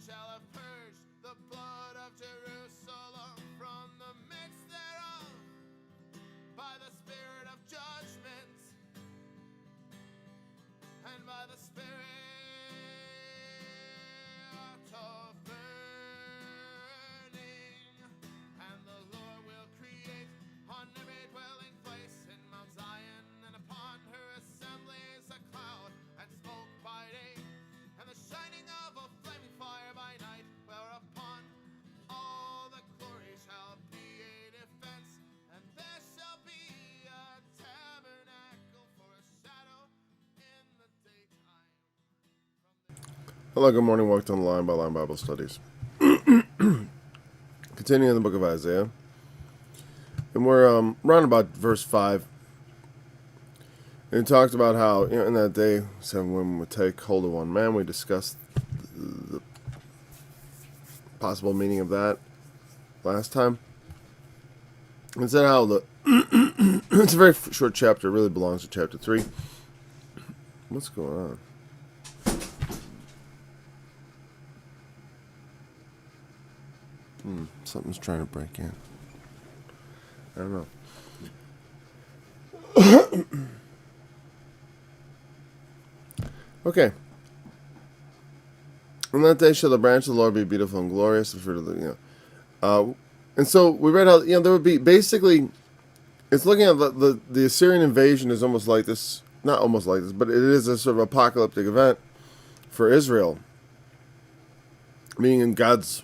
shall have purged the blood of Jerusalem from the midst thereof by the spirit of judgment and by the spirit of burning. And the Lord will create on every dwelling place in Mount Zion and upon her assemblies a cloud and smoke by day, and the shining of a flaming fire by night, whereupon all the glory shall be a defense, and there shall be a tabernacle for a shadow in the daytime. Hello, good morning. Welcome to Line by Line Bible Studies. Continuing in the book of Isaiah. And we're around about verse 5. And it talked about how, in that day, 7 women would take hold of one man. We discussed the possible meaning of that last time. And said how it's a very short chapter. It really belongs to chapter 3. What's going on? Something's trying to break in. I don't know. Okay. On that day shall the branch of the Lord be beautiful and glorious, the fruit of the, and so we read how, there would be, basically, it's looking at the Assyrian invasion is almost like this, not almost like this, but it is a sort of apocalyptic event for Israel. Meaning God's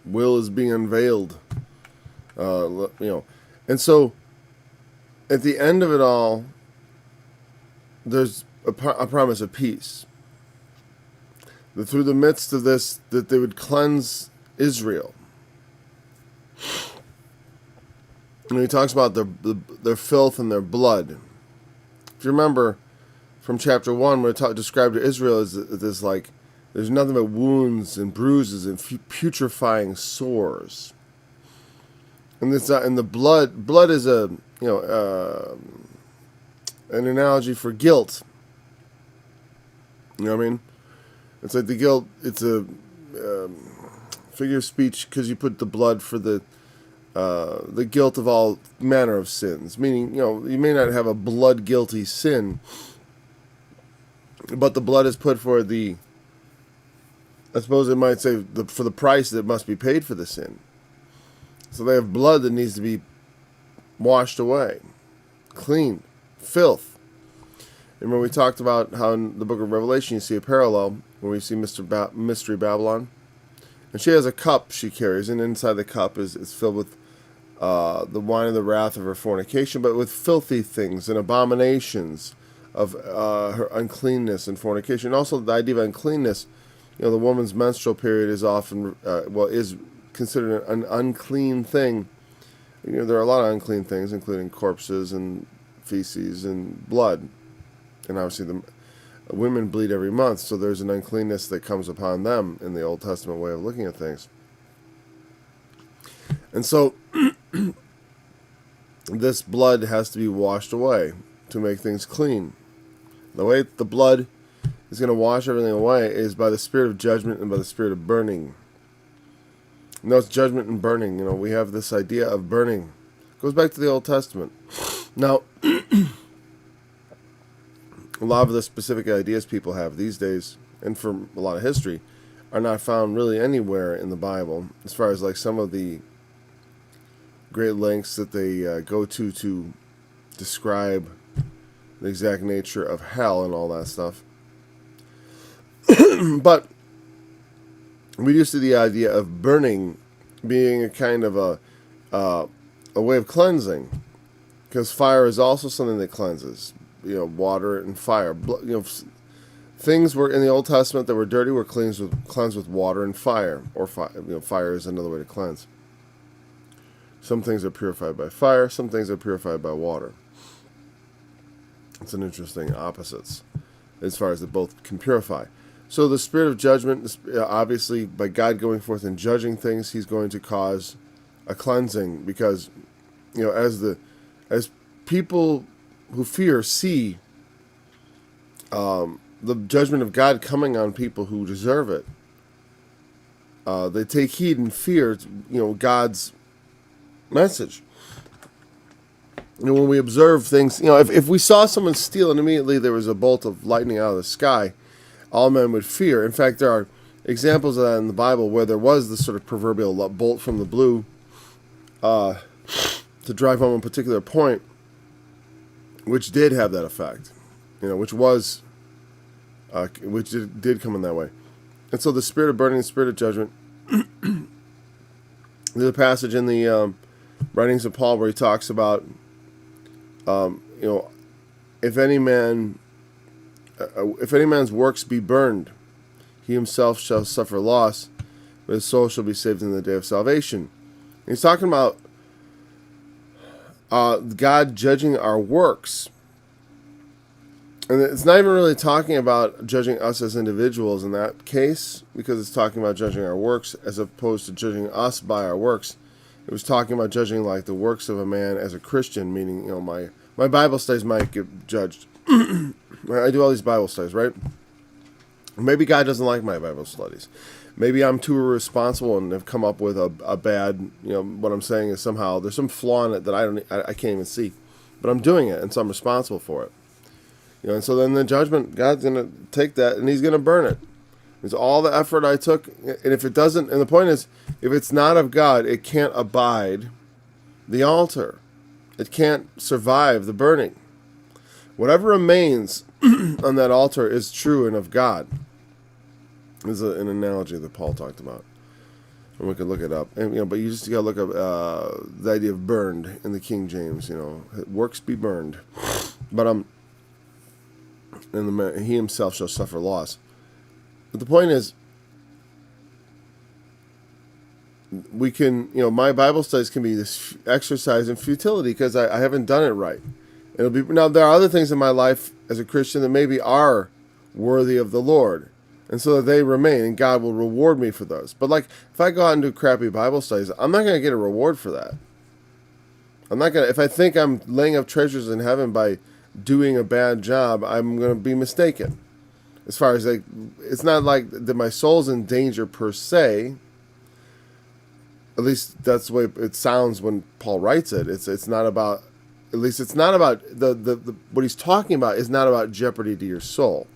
will is being unveiled, and so at the end of it all, there's a promise of peace. That through the midst of this, that they would cleanse Israel. And he talks about their filth and their blood. If you remember from chapter 1, where it described Israel as this, like, there's nothing but wounds and bruises and putrefying sores. And this, and the blood is an analogy for guilt. You know what I mean? It's like the guilt. It's a figure of speech because you put the blood for the guilt of all manner of sins. Meaning, you may not have a blood guilty sin, but the blood is put for the. I suppose it might say for the price that must be paid for the sin. So they have blood that needs to be washed away, cleaned, filth. And when we talked about how in the book of Revelation you see a parallel when we see Mystery Babylon, and she has a cup she carries, and inside the cup is filled with the wine of the wrath of her fornication, but with filthy things and abominations of her uncleanness and fornication. And also the idea of uncleanness. The woman's menstrual period is often, is considered an unclean thing. There are a lot of unclean things, including corpses and feces and blood. And obviously the women bleed every month, so there's an uncleanness that comes upon them in the Old Testament way of looking at things. And so this blood has to be washed away to make things clean. The way the blood is going to wash everything away is by the spirit of judgment and by the spirit of burning. And that's judgment and burning. We have this idea of burning. It goes back to the Old Testament. Now, a lot of the specific ideas people have these days, and for a lot of history, are not found really anywhere in the Bible, as far as like some of the great lengths that they go to describe the exact nature of hell and all that stuff. But we do see the idea of burning being a kind of a way of cleansing, because fire is also something that cleanses. Water and fire. Things were in the Old Testament that were dirty were cleansed with water and fire, or fire is another way to cleanse. Some things are purified by fire. Some things are purified by water. It's an interesting opposites as far as that both can purify. So the spirit of judgment, obviously, by God going forth and judging things, He's going to cause a cleansing, because, as people who fear see the judgment of God coming on people who deserve it, They take heed and fear, God's message. When we observe things, if we saw someone steal and immediately there was a bolt of lightning out of the sky, all men would fear. In fact, there are examples of that in the Bible where there was this sort of proverbial bolt from the blue to drive home a particular point, which did have that effect, which did come in that way. And so the spirit of burning, the spirit of judgment. There's a passage in the writings of Paul where he talks about, if any man's works be burned, he himself shall suffer loss, but his soul shall be saved in the day of salvation. And he's talking about God judging our works. And it's not even really talking about judging us as individuals in that case, because it's talking about judging our works as opposed to judging us by our works. It was talking about judging like the works of a man as a Christian, meaning, my Bible studies might get judged. I do all these Bible studies, right? Maybe God doesn't like my Bible studies. Maybe I'm too irresponsible and have come up with a bad, what I'm saying is somehow there's some flaw in it that I can't even see. But I'm doing it, and so I'm responsible for it. And so then the judgment, God's going to take that and he's going to burn it. It's all the effort I took. And if it doesn't, and the point is, if it's not of God, it can't abide the altar. It can't survive the burning. Whatever remains on that altar is true and of God. This is an analogy that Paul talked about. And we could look it up. And, but you just got to look up the idea of burned in the King James, works be burned. But, and he himself shall suffer loss. But the point is, we can, my Bible studies can be this exercise in futility because I haven't done it right. Now there are other things in my life as a Christian that maybe are worthy of the Lord, and so that they remain, and God will reward me for those. But if I go out and do crappy Bible studies, I'm not going to get a reward for that. I'm not going to. If I think I'm laying up treasures in heaven by doing a bad job, I'm going to be mistaken. As far as it's not like that my soul's in danger per se. At least that's the way it sounds when Paul writes it. It's not about. At least it's not about the what he's talking about is not about jeopardy to your soul.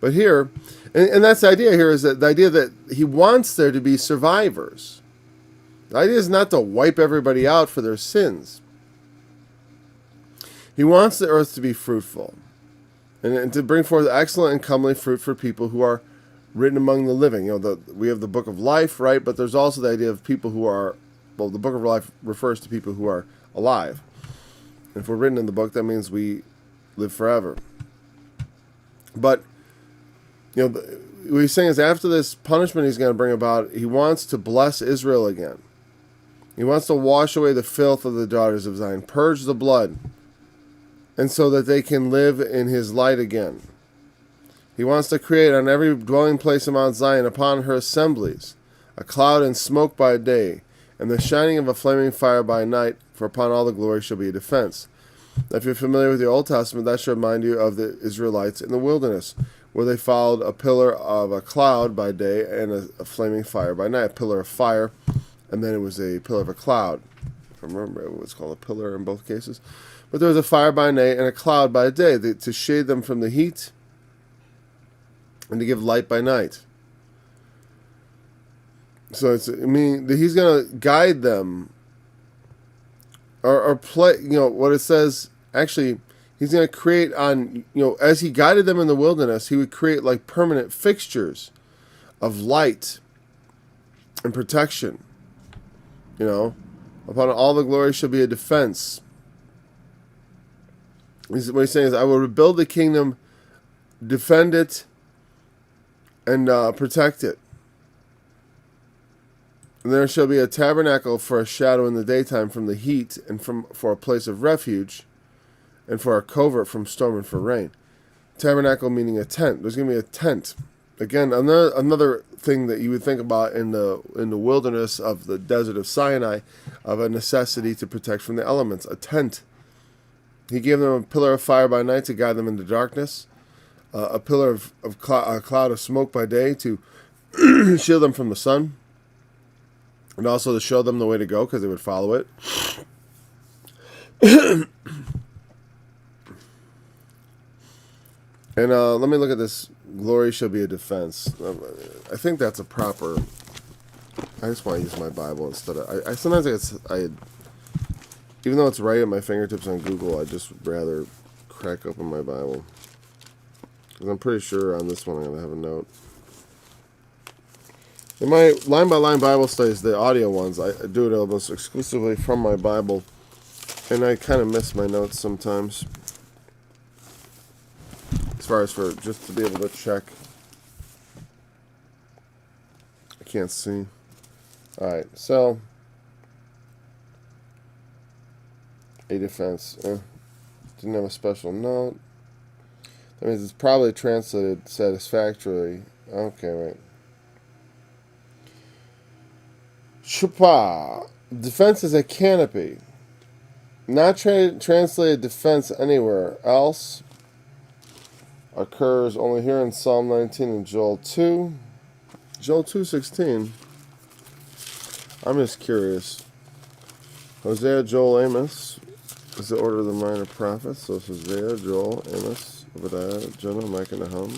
But here, and that's the idea here, is that the idea that he wants there to be survivors. The idea is not to wipe everybody out for their sins. He wants the earth to be fruitful and to bring forth excellent and comely fruit for people who are written among the living. We have the book of life, right? But there's also the idea of people who are, the book of life refers to people who are alive. And if we're written in the book, that means we live forever. But, what he's saying is after this punishment he's going to bring about, he wants to bless Israel again. He wants to wash away the filth of the daughters of Zion, purge the blood, and so that they can live in his light again. He wants to create on every dwelling place of Mount Zion, upon her assemblies, a cloud and smoke by day, and the shining of a flaming fire by night, for upon all the glory shall be a defense. Now, if you're familiar with the Old Testament, that should remind you of the Israelites in the wilderness, where they followed a pillar of a cloud by day and a flaming fire by night, a pillar of fire, and then it was a pillar of a cloud. I remember it was called a pillar in both cases. But there was a fire by night and a cloud by day to shade them from the heat and to give light by night. So he's going to guide them or play, what it says, actually, he's going to create on, as he guided them in the wilderness, he would create like permanent fixtures of light and protection. Upon all the glory shall be a defense. What he's saying is, I will rebuild the kingdom, defend it, and protect it. And there shall be a tabernacle for a shadow in the daytime from the heat, and for a place of refuge, and for a covert from storm and for rain. Tabernacle meaning a tent. There's going to be a tent. Again, another thing that you would think about in the wilderness of the desert of Sinai, of a necessity to protect from the elements, a tent. He gave them a pillar of fire by night to guide them into darkness, a pillar of a cloud of smoke by day to shield them from the sun, and also to show them the way to go because they would follow it. And let me look at this. Glory shall be a defense. I think that's a proper. I just want to use my Bible instead of. I sometimes even though it's right at my fingertips on Google, I just rather crack open my Bible. Because I'm pretty sure on this one I'm going to have a note. In my line-by-line Bible studies, the audio ones, I do it almost exclusively from my Bible. And I kind of miss my notes sometimes. As far as for just to be able to check. I can't see. Alright, so. A defense. Didn't have a special note. That means it's probably translated satisfactorily. Okay, right. Chupa. Defense is a canopy. Not translated defense anywhere else. Occurs only here in Psalm 19 and Joel 2. Joel 2:16. I'm just curious. Hosea, Joel, Amos is the order of the minor prophets. So it's Hosea, Joel, Amos, Obadiah, Jonah, Micah, Nahum.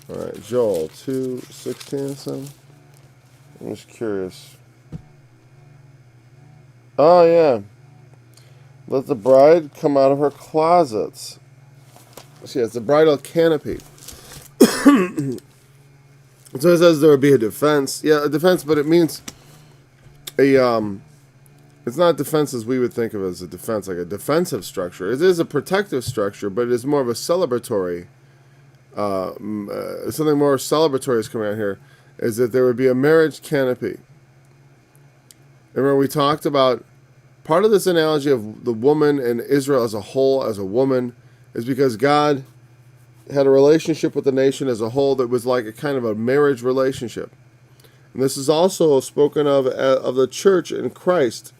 Alright, Joel 2:16 so. I'm just curious. Oh yeah. Let the bride come out of her closets. See, it's the bridal canopy. So it says there would be a defense. Yeah, a defense, but it means it's not defense as we would think of as a defense, like a defensive structure. It is a protective structure, but it is more of a celebratory. Something more celebratory is coming out here. Is that there would be a marriage canopy. Remember, we talked about part of this analogy of the woman and Israel as a whole, as a woman, is because God had a relationship with the nation as a whole that was like a kind of a marriage relationship. And this is also spoken of the church in Christ,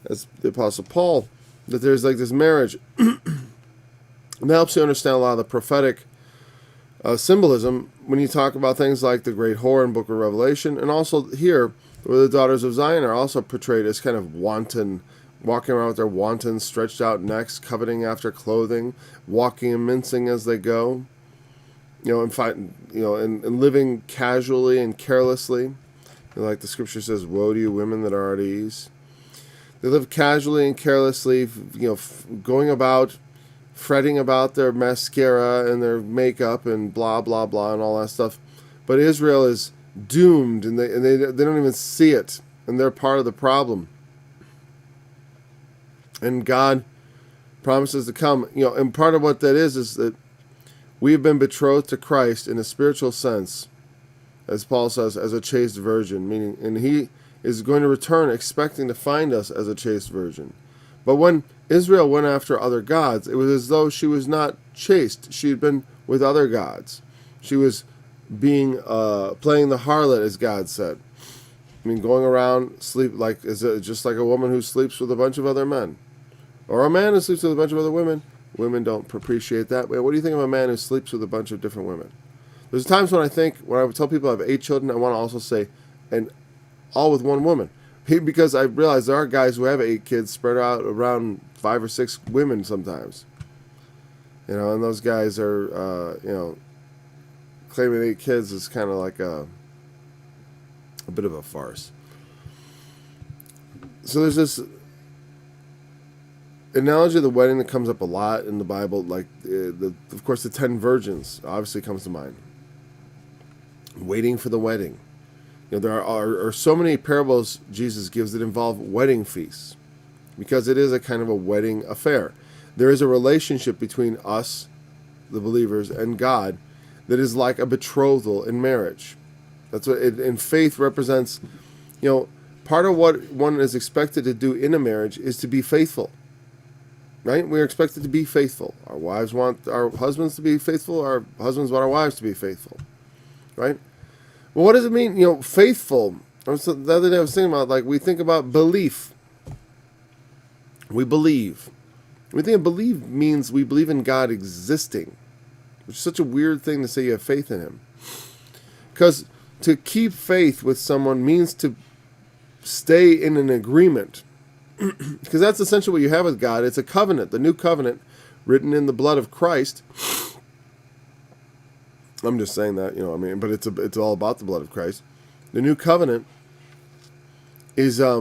as the Apostle Paul, that there's like this marriage. And that helps you understand a lot of the prophetic symbolism when you talk about things like the great whore in Book of Revelation, and also here, where the daughters of Zion are also portrayed as kind of wanton, walking around with their wanton, stretched out necks, coveting after clothing, walking and mincing as they go, and living casually and carelessly. Like the scripture says, "Woe to you, women that are at ease." They live casually and carelessly, going about, fretting about their mascara and their makeup and blah blah blah and all that stuff. But Israel is doomed, and they don't even see it, and they're part of the problem. And God promises to come, and part of what that is that we've been betrothed to Christ in a spiritual sense, as Paul says, as a chaste virgin, meaning, and He is going to return expecting to find us as a chaste virgin. But when Israel went after other gods, it was as though she was not chaste. She had been with other gods. She was being playing the harlot, as God said. I mean, going around just like a woman who sleeps with a bunch of other men, or a man who sleeps with a bunch of other women. Women don't appreciate that. What do you think of a man who sleeps with a bunch of different women? There's times when I tell people I have 8 children, I want to also say, and all with one woman. Because I realize there are guys who have 8 kids spread out around 5 or 6 women sometimes. And those guys are, claiming 8 kids is kind of like a bit of a farce. So there's this analogy of the wedding that comes up a lot in the Bible, like of course the 10 virgins obviously comes to mind. Waiting for the wedding. There are so many parables Jesus gives that involve wedding feasts, because it is a kind of a wedding affair. There is a relationship between us, the believers, and God that is like a betrothal in marriage. That's what and faith represents. Part of what one is expected to do in a marriage is to be faithful. Right? We're expected to be faithful. Our wives want our husbands to be faithful. Our husbands want our wives to be faithful. Right? Well, what does it mean? Faithful. The other day I was thinking about, we think about belief. We believe. We think believe means we believe in God existing, which is such a weird thing to say you have faith in Him. Because to keep faith with someone means to stay in an agreement. Because that's essentially what you have with God. It's a covenant, the new covenant written in the blood of Christ. I'm just saying that, but it's all about the blood of Christ. The new covenant is I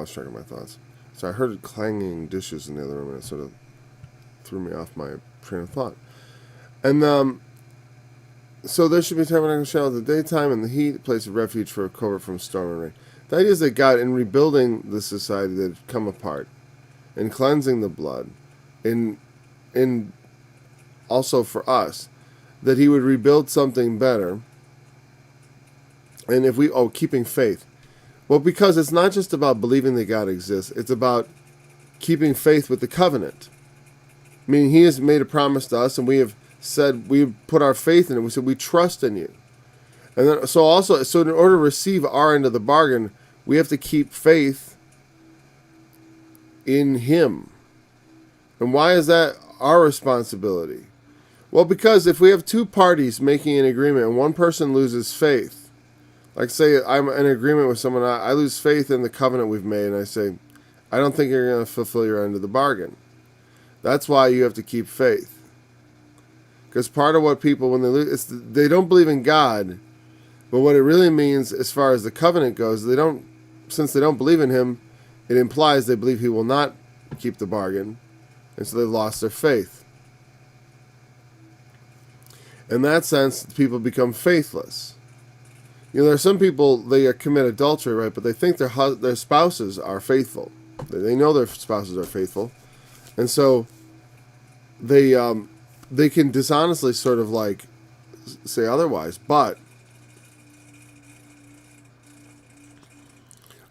lost track of my thoughts. So I heard clanging dishes in the other room, and it sort of threw me off my train of thought. And so there should be tabernacle shelter in the daytime, and the heat, a place of refuge for a covert from storm and rain. The idea is that God, in rebuilding the society that had come apart, in cleansing the blood, in also for us, that He would rebuild something better. And if we keeping faith. Well, because it's not just about believing that God exists, it's about keeping faith with the covenant. Meaning He has made a promise to us, and we have said, we put our faith in it. We said, we trust in you. And then, so in order to receive our end of the bargain, we have to keep faith in Him. And why is that our responsibility? Well, because if we have two parties making an agreement and one person loses faith, like say I'm in agreement with someone, I lose faith in the covenant we've made, and I say, I don't think you're going to fulfill your end of the bargain. That's why you have to keep faith. Because part of what people, when they lose, they don't believe in God, but what it really means as far as the covenant goes, since they don't believe in Him, it implies they believe He will not keep the bargain, and so they've lost their faith. In that sense, people become faithless. There are some people, they commit adultery, right? But they think their spouses are faithful. They know their spouses are faithful. And so they can dishonestly sort of like say otherwise. But,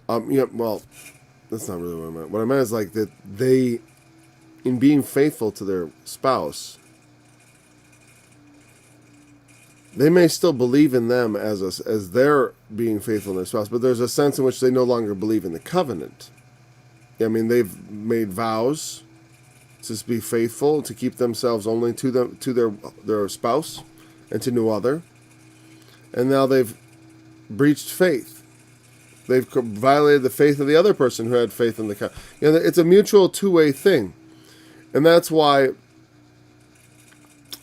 well, that's not really what I meant. What I meant is like that they, in being faithful to their spouse, they may still believe in them as they're being faithful to their spouse, but there's a sense in which they no longer believe in the covenant. They've made vows to be faithful, to keep themselves only to their spouse and to no other. And now they've breached faith. They've violated the faith of the other person who had faith in the covenant. It's a mutual two-way thing. And that's why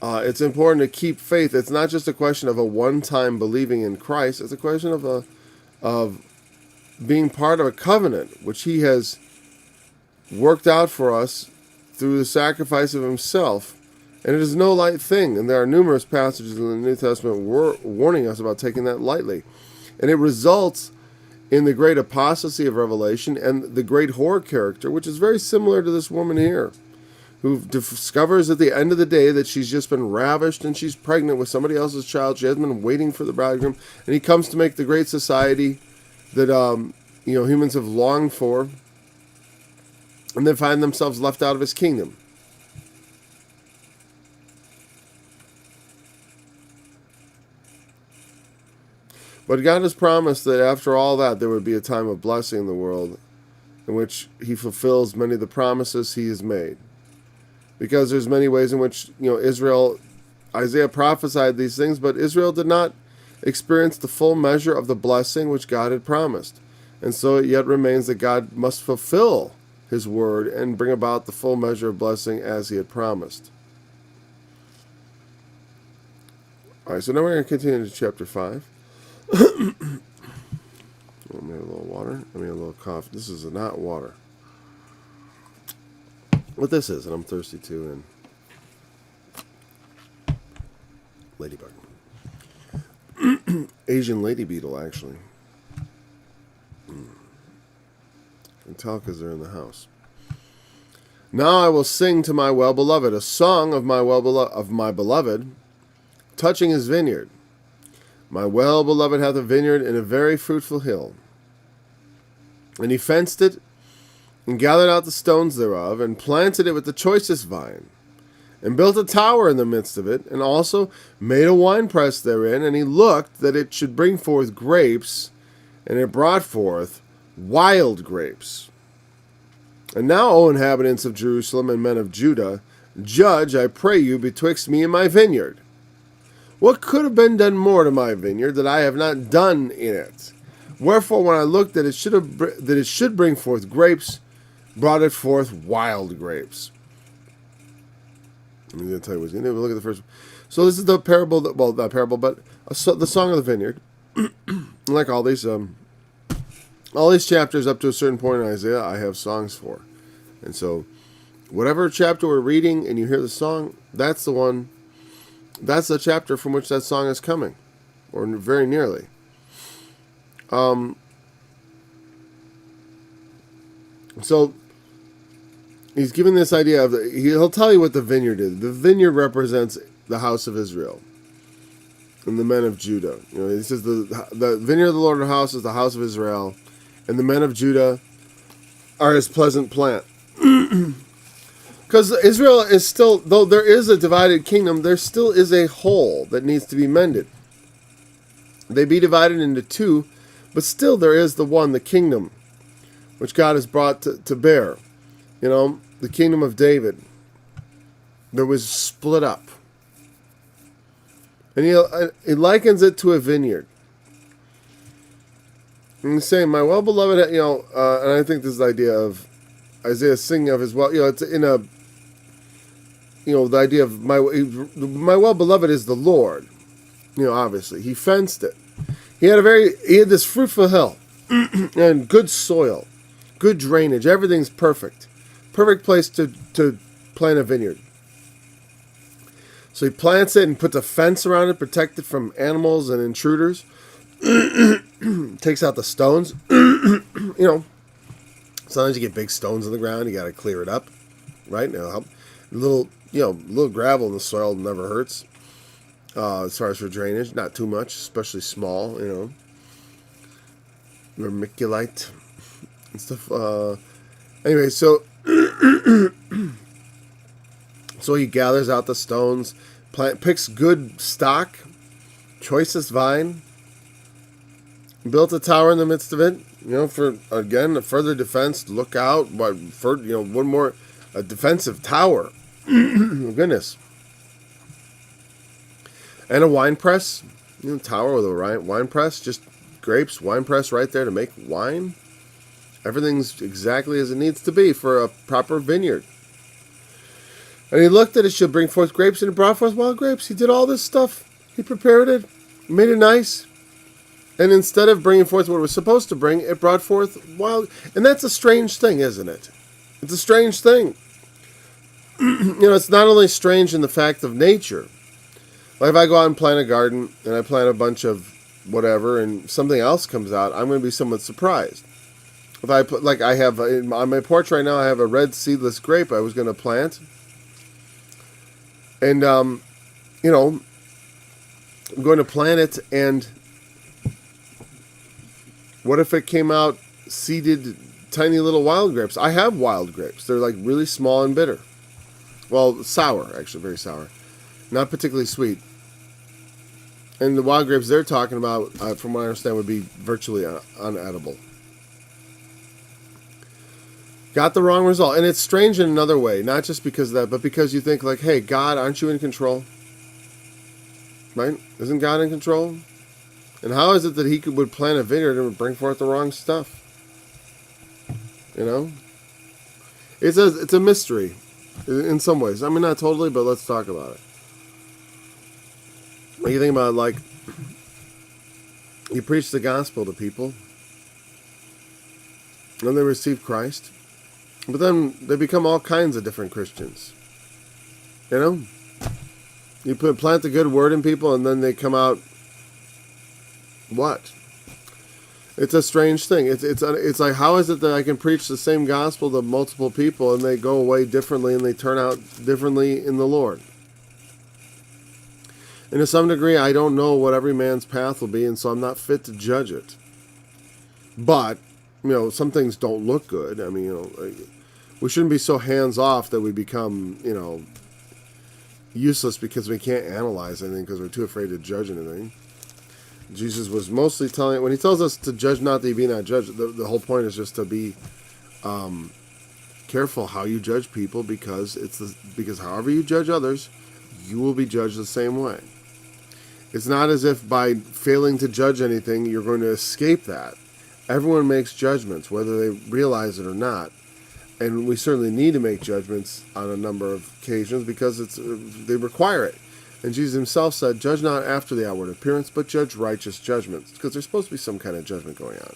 it's important to keep faith. It's not just a question of a one-time believing in Christ. It's a question of being part of a covenant, which He has worked out for us through the sacrifice of Himself. And it is no light thing. And there are numerous passages in the New Testament warning us about taking that lightly. And it results in the great apostasy of Revelation and the great whore character, which is very similar to this woman here, who discovers at the end of the day that she's just been ravished and she's pregnant with somebody else's child. She hasn't been waiting for the bridegroom. And He comes to make the great society that humans have longed for. And then find themselves left out of His kingdom. But God has promised that after all that, there would be a time of blessing in the world in which He fulfills many of the promises He has made. Because there's many ways in which, Isaiah prophesied these things, but Israel did not experience the full measure of the blessing which God had promised. And so it yet remains that God must fulfill His word and bring about the full measure of blessing as He had promised. All right, so now we're going to continue to chapter 5. Let me have a little water. Let me have a little coffee. This is not water. What this is, and I'm thirsty too, and ladybug. Asian lady beetle, actually. I can tell because they're in the house. Now I will sing to my well-beloved, a song of my beloved, touching his vineyard. My well-beloved hath a vineyard in a very fruitful hill. And he fenced it, and gathered out the stones thereof, and planted it with the choicest vine, and built a tower in the midst of it, and also made a winepress therein, and he looked that it should bring forth grapes, and it brought forth wild grapes. And now, O inhabitants of Jerusalem and men of Judah, judge, I pray you, betwixt me and my vineyard. What could have been done more to my vineyard that I have not done in it? Wherefore, when I looked that it should bring forth grapes, brought it forth wild grapes. I'm going to tell you what's going to look at the first. So this is the parable, not parable, but the Song of the Vineyard. Like all these chapters up to a certain point in Isaiah, I have songs for. And so, whatever chapter we're reading and you hear the song, that's the one, that's the chapter from which that song is coming, or very nearly. So, he's giving this idea of, he'll tell you what the vineyard is. The vineyard represents the house of Israel and the men of Judah. You know, he says the vineyard of the Lord of the house is the house of Israel, and the men of Judah are his pleasant plant. Because Israel is still, though there is a divided kingdom, there still is a whole that needs to be mended. They be divided into two, but still there is the one, the kingdom, which God has brought to bear. You know, the kingdom of David, that was split up. And he likens it to a vineyard. And he's saying, my well-beloved, you know, and I think this is the idea of Isaiah singing of his well, you know, it's in a, you know, the idea of my well-beloved is the Lord. You know, obviously, he fenced it. He had this fruitful hill and good soil, good drainage. Everything's perfect. Perfect place to plant a vineyard. So he plants it and puts a fence around it, protected from animals and intruders. Takes out the stones. You know, sometimes you get big stones in the ground. You got to clear it up, right? Now, help. Little gravel in the soil never hurts. As far as for drainage, not too much, especially small. You know, vermiculite and stuff. Anyway, so he gathers out the stones, picks good stock, choicest vine, built a tower in the midst of it. You know, for again a further defense. Look out! One more, a defensive tower. Goodness. And a wine press, you know, tower with a wine press, just grapes, wine press right there to make wine. Everything's exactly as it needs to be for a proper vineyard. And he looked at it, should bring forth grapes, and it brought forth wild grapes. He did all this stuff. He prepared it, made it nice. And instead of bringing forth what it was supposed to bring, it brought forth wild. And that's a strange thing, isn't it? It's a strange thing. You know, it's not only strange in the fact of nature. Like if I go out and plant a garden, and I plant a bunch of whatever, and something else comes out, I'm going to be somewhat surprised. If I put, like I have on my porch right now, I have a red seedless grape I was going to plant. And, you know, I'm going to plant it, and what if it came out seeded tiny little wild grapes? I have wild grapes. They're like really small and bitter. Well, sour, actually, very sour. Not particularly sweet. And the wild grapes they're talking about, from what I understand, would be virtually unedible. Got the wrong result. And it's strange in another way. Not just because of that, but because you think like, hey, God, aren't you in control? Right? Isn't God in control? And how is it that he would plant a vineyard and would bring forth the wrong stuff? You know? It's a mystery. In some ways. I mean, not totally, but let's talk about it. When you think about it, like, you preach the gospel to people, and they receive Christ, but then they become all kinds of different Christians. You know? You plant the good word in people, and then they come out, what? It's a strange thing. It's like, how is it that I can preach the same gospel to multiple people and they go away differently and they turn out differently in the Lord? And to some degree, I don't know what every man's path will be, and so I'm not fit to judge it. But, you know, some things don't look good. I mean, you know, we shouldn't be so hands-off that we become, you know, useless because we can't analyze anything because we're too afraid to judge anything. Jesus was mostly telling, when he tells us to judge not that ye be not judged, the whole point is just to be careful how you judge people, because because however you judge others, you will be judged the same way. It's not as if by failing to judge anything, you're going to escape that. Everyone makes judgments, whether they realize it or not. And we certainly need to make judgments on a number of occasions because they require it. And Jesus himself said, judge not after the outward appearance, but judge righteous judgments. Because there's supposed to be some kind of judgment going on.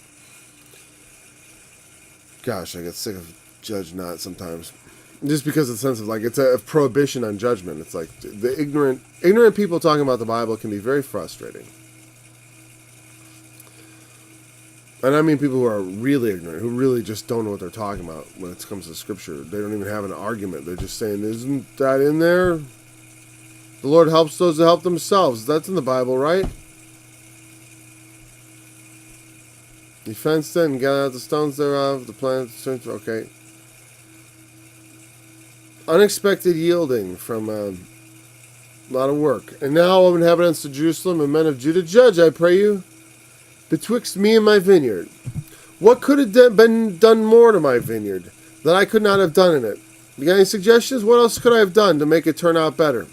Gosh, I get sick of judge not sometimes. Just because of the sense of like, it's a prohibition on judgment. It's like the ignorant people talking about the Bible can be very frustrating. And I mean people who are really ignorant, who really just don't know what they're talking about when it comes to Scripture. They don't even have an argument. They're just saying, isn't that in there? The Lord helps those that help themselves. That's in the Bible, right? He fenced it and gathered out the stones thereof, the plants, okay. Unexpected yielding from a lot of work. And now, O inhabitants of Jerusalem and men of Judah, judge, I pray you, betwixt me and my vineyard. What could have been done more to my vineyard that I could not have done in it? You got any suggestions? What else could I have done to make it turn out better?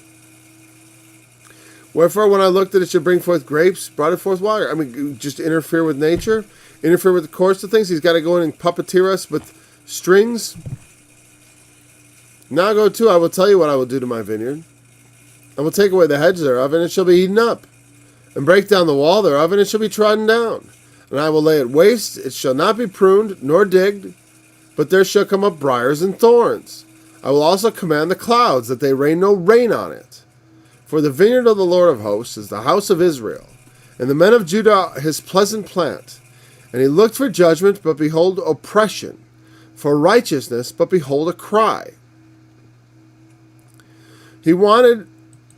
Wherefore, when I looked that it should bring forth grapes, brought it forth water. I mean, just interfere with nature, interfere with the course of things. He's got to go in and puppeteer us with strings. Now go to, I will tell you what I will do to my vineyard. I will take away the hedge thereof, and it shall be eaten up, and break down the wall thereof, and it shall be trodden down. And I will lay it waste, it shall not be pruned, nor digged, but there shall come up briars and thorns. I will also command the clouds, that they rain no rain on it. For the vineyard of the Lord of hosts is the house of Israel, and the men of Judah his pleasant plant. And he looked for judgment, but behold oppression, for righteousness, but behold a cry. He wanted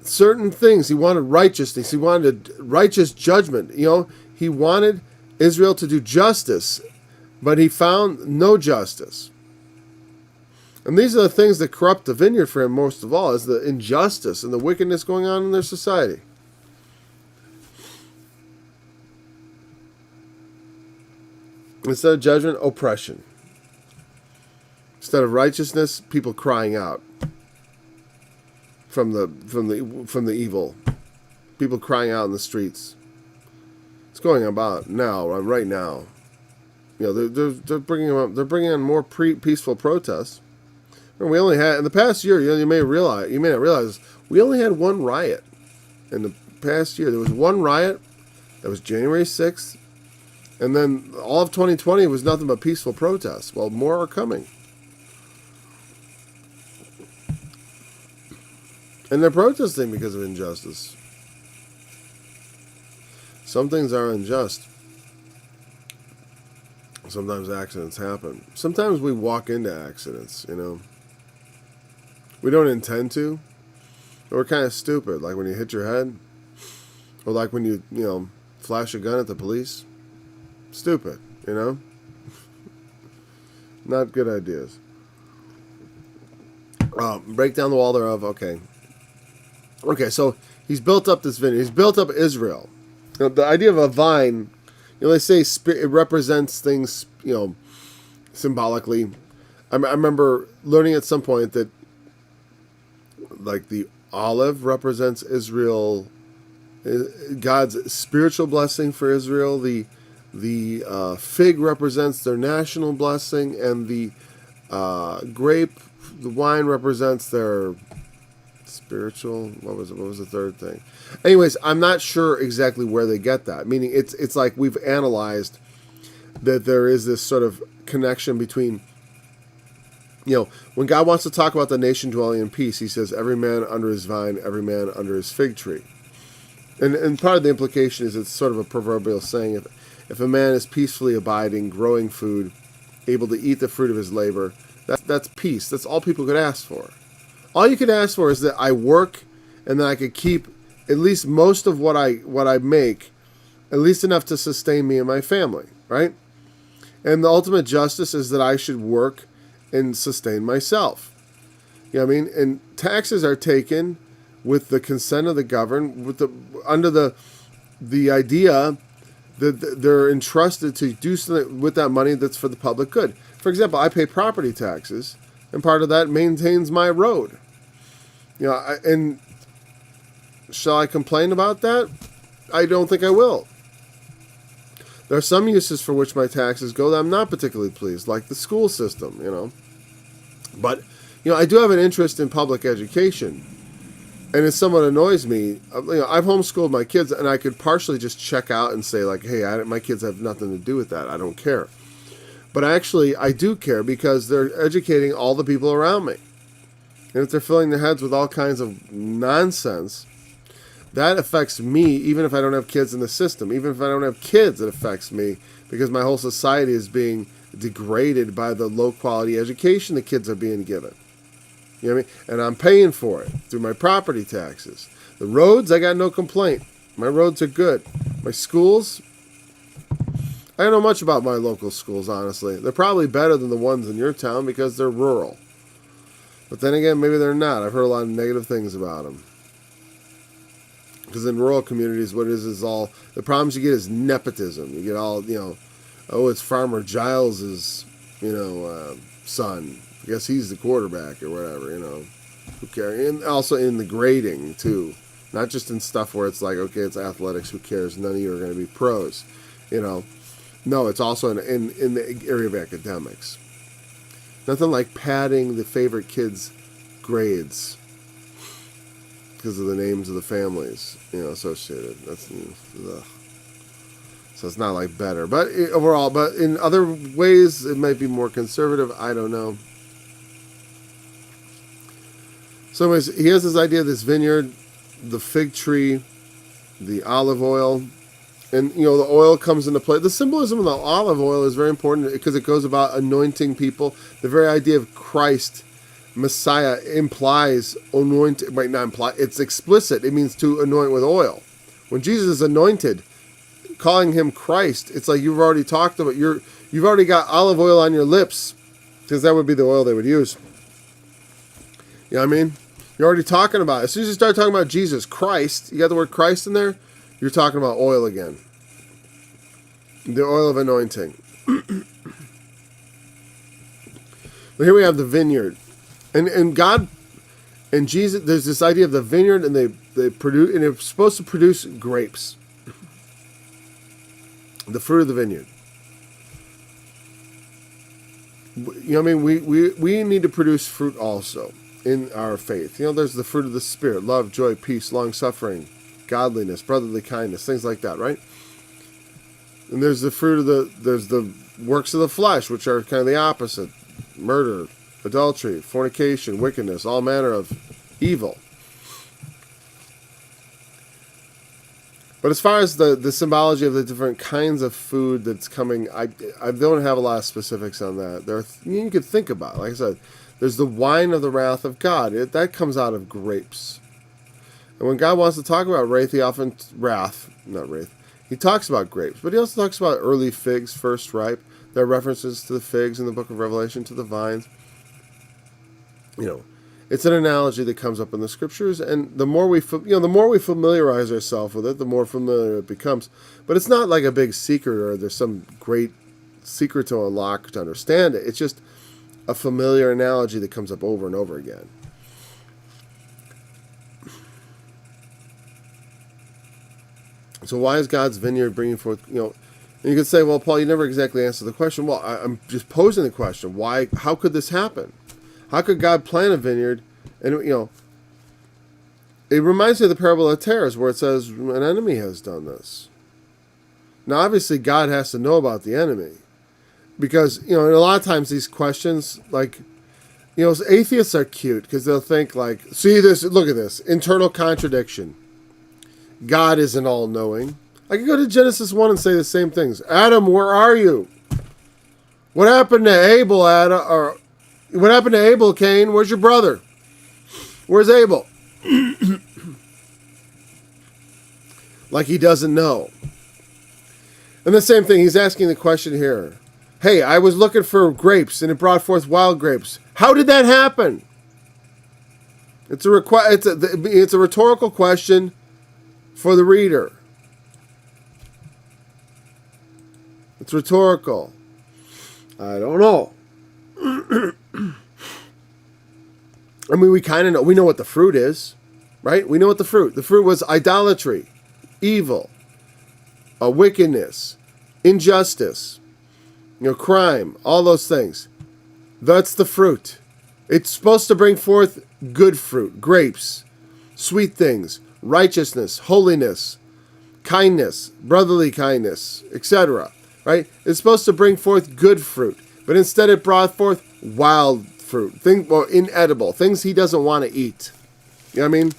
certain things. He wanted righteousness. He wanted righteous judgment. He wanted Israel to do justice, but he found no justice. And these are the things that corrupt the vineyard for him most of all, is the injustice and the wickedness going on in their society. Instead of judgment, oppression. Instead of righteousness, people crying out from the evil, people crying out in the streets. It's going about now, right now. They're bringing on more peaceful protests. And we only had in the past year. You may not realize we only had one riot in the past year. There was one riot. That was January 6th, and then all of 2020 was nothing but peaceful protests. Well, more are coming. And they're protesting because of injustice. Some things are unjust. Sometimes accidents happen. Sometimes we walk into accidents, We don't intend to. We're kind of stupid, like when you hit your head. Or like when you, flash a gun at the police. Stupid, Not good ideas. Break down the wall thereof, okay. Okay, so he's built up this vineyard. He's built up Israel. The idea of a vine, they say it represents things, symbolically. I remember learning at some point that, like, the olive represents Israel, God's spiritual blessing for Israel. The fig represents their national blessing, and the grape, the wine represents their spiritual. What was the third thing? Anyways, I'm not sure exactly where they get that. Meaning, it's like we've analyzed that there is this sort of connection between, when God wants to talk about the nation dwelling in peace, he says, every man under his vine, every man under his fig tree. And part of the implication is it's sort of a proverbial saying, if a man is peacefully abiding, growing food, able to eat the fruit of his labor, that's peace. That's all people could ask for. All you could ask for is that I work and that I could keep at least most of what I make, at least enough to sustain me and my family, right? And the ultimate justice is that I should work and sustain myself. You know what I mean? And taxes are taken with the consent of the governed, under the the idea that they're entrusted to do something with that money that's for the public good. For example, I pay property taxes, and part of that maintains my road. And shall I complain about that? I don't think I will. There are some uses for which my taxes go that I'm not particularly pleased, like the school system, But, I do have an interest in public education. And it somewhat annoys me. I've homeschooled my kids, and I could partially just check out and say, like, hey, my kids have nothing to do with that. I don't care. But actually, I do care because they're educating all the people around me. And if they're filling their heads with all kinds of nonsense, that affects me, even if I don't have kids in the system. Even if I don't have kids, it affects me because my whole society is being degraded by the low-quality education the kids are being given. You know what I mean? And I'm paying for it through my property taxes. The roads, I got no complaint. My roads are good. My schools, I don't know much about my local schools, honestly. They're probably better than the ones in your town because they're rural. But then again, maybe they're not. I've heard a lot of negative things about them. Because in rural communities, what it is all, the problems you get is nepotism. You get all, it's Farmer Giles's, son. I guess he's the quarterback or whatever, Who cares? And also in the grading, too. Not just in stuff where it's like, okay, it's athletics, who cares? None of you are going to be pros, No, it's also in the area of academics. Nothing like padding the favorite kids' grades because of the names of the families, associated. That's, ugh. So it's not like better. But overall, but in other ways, it might be more conservative. I don't know. So anyways, he has this idea of this vineyard, the fig tree, the olive oil, and, the oil comes into play. The symbolism of the olive oil is very important because it goes about anointing people. The very idea of Christ, Messiah, implies anointing, might not imply, it's explicit. It means to anoint with oil. When Jesus is anointed, calling him Christ, it's like you've already talked about, you've already got olive oil on your lips, because that would be the oil they would use. You know what I mean? You're already talking about it. As soon as you start talking about Jesus, Christ, you got the word Christ in there, you're talking about oil again. The oil of anointing. But here we have the vineyard. And God and Jesus, there's this idea of the vineyard, and they produce, and it's supposed to produce grapes. The fruit of the vineyard. You know what I mean? We need to produce fruit also in our faith. There's the fruit of the Spirit: love, joy, peace, long-suffering, godliness, brotherly kindness, things like that, right? And there's the fruit of there's the works of the flesh, which are kind of the opposite: murder, adultery, fornication, wickedness, all manner of evil. But as far as the symbology of the different kinds of food that's coming, I don't have a lot of specifics on that. You could think about it. Like I said, there's the wine of the wrath of God. That comes out of grapes. And when God wants to talk about wrath, he talks about grapes. But he also talks about early figs, first ripe. There are references to the figs in the book of Revelation, to the vines. It's an analogy that comes up in the scriptures, and the more we familiarize ourselves with it, the more familiar it becomes. But it's not like a big secret, or there's some great secret to unlock to understand it. It's just a familiar analogy that comes up over and over again. So why is God's vineyard bringing forth? And you could say, well, Paul, you never exactly answered the question. Well, I'm just posing the question. Why? How could this happen? How could God plant a vineyard? And, it reminds me of the parable of tares, where it says an enemy has done this. Now, obviously, God has to know about the enemy. Because, and a lot of times these questions, like, atheists are cute because they'll think like, see this, look at this, internal contradiction. God isn't all-knowing. I can go to Genesis 1 and say the same things. Adam, where are you? What happened to Abel, Adam? Or what happened to Abel, Cain? Where's your brother? Where's Abel? Like he doesn't know. And the same thing, he's asking the question here. Hey, I was looking for grapes and it brought forth wild grapes. How did that happen? It's a rhetorical question for the reader. It's rhetorical. I don't know. I mean, we kind of know. We know what the fruit is, right? We know what the fruit. The fruit was idolatry, evil, wickedness, injustice, crime, all those things. That's the fruit. It's supposed to bring forth good fruit, grapes, sweet things, righteousness, holiness, kindness, brotherly kindness, etc. Right? It's supposed to bring forth good fruit, but instead it brought forth wild fruit, inedible, things he doesn't want to eat. You know what I mean?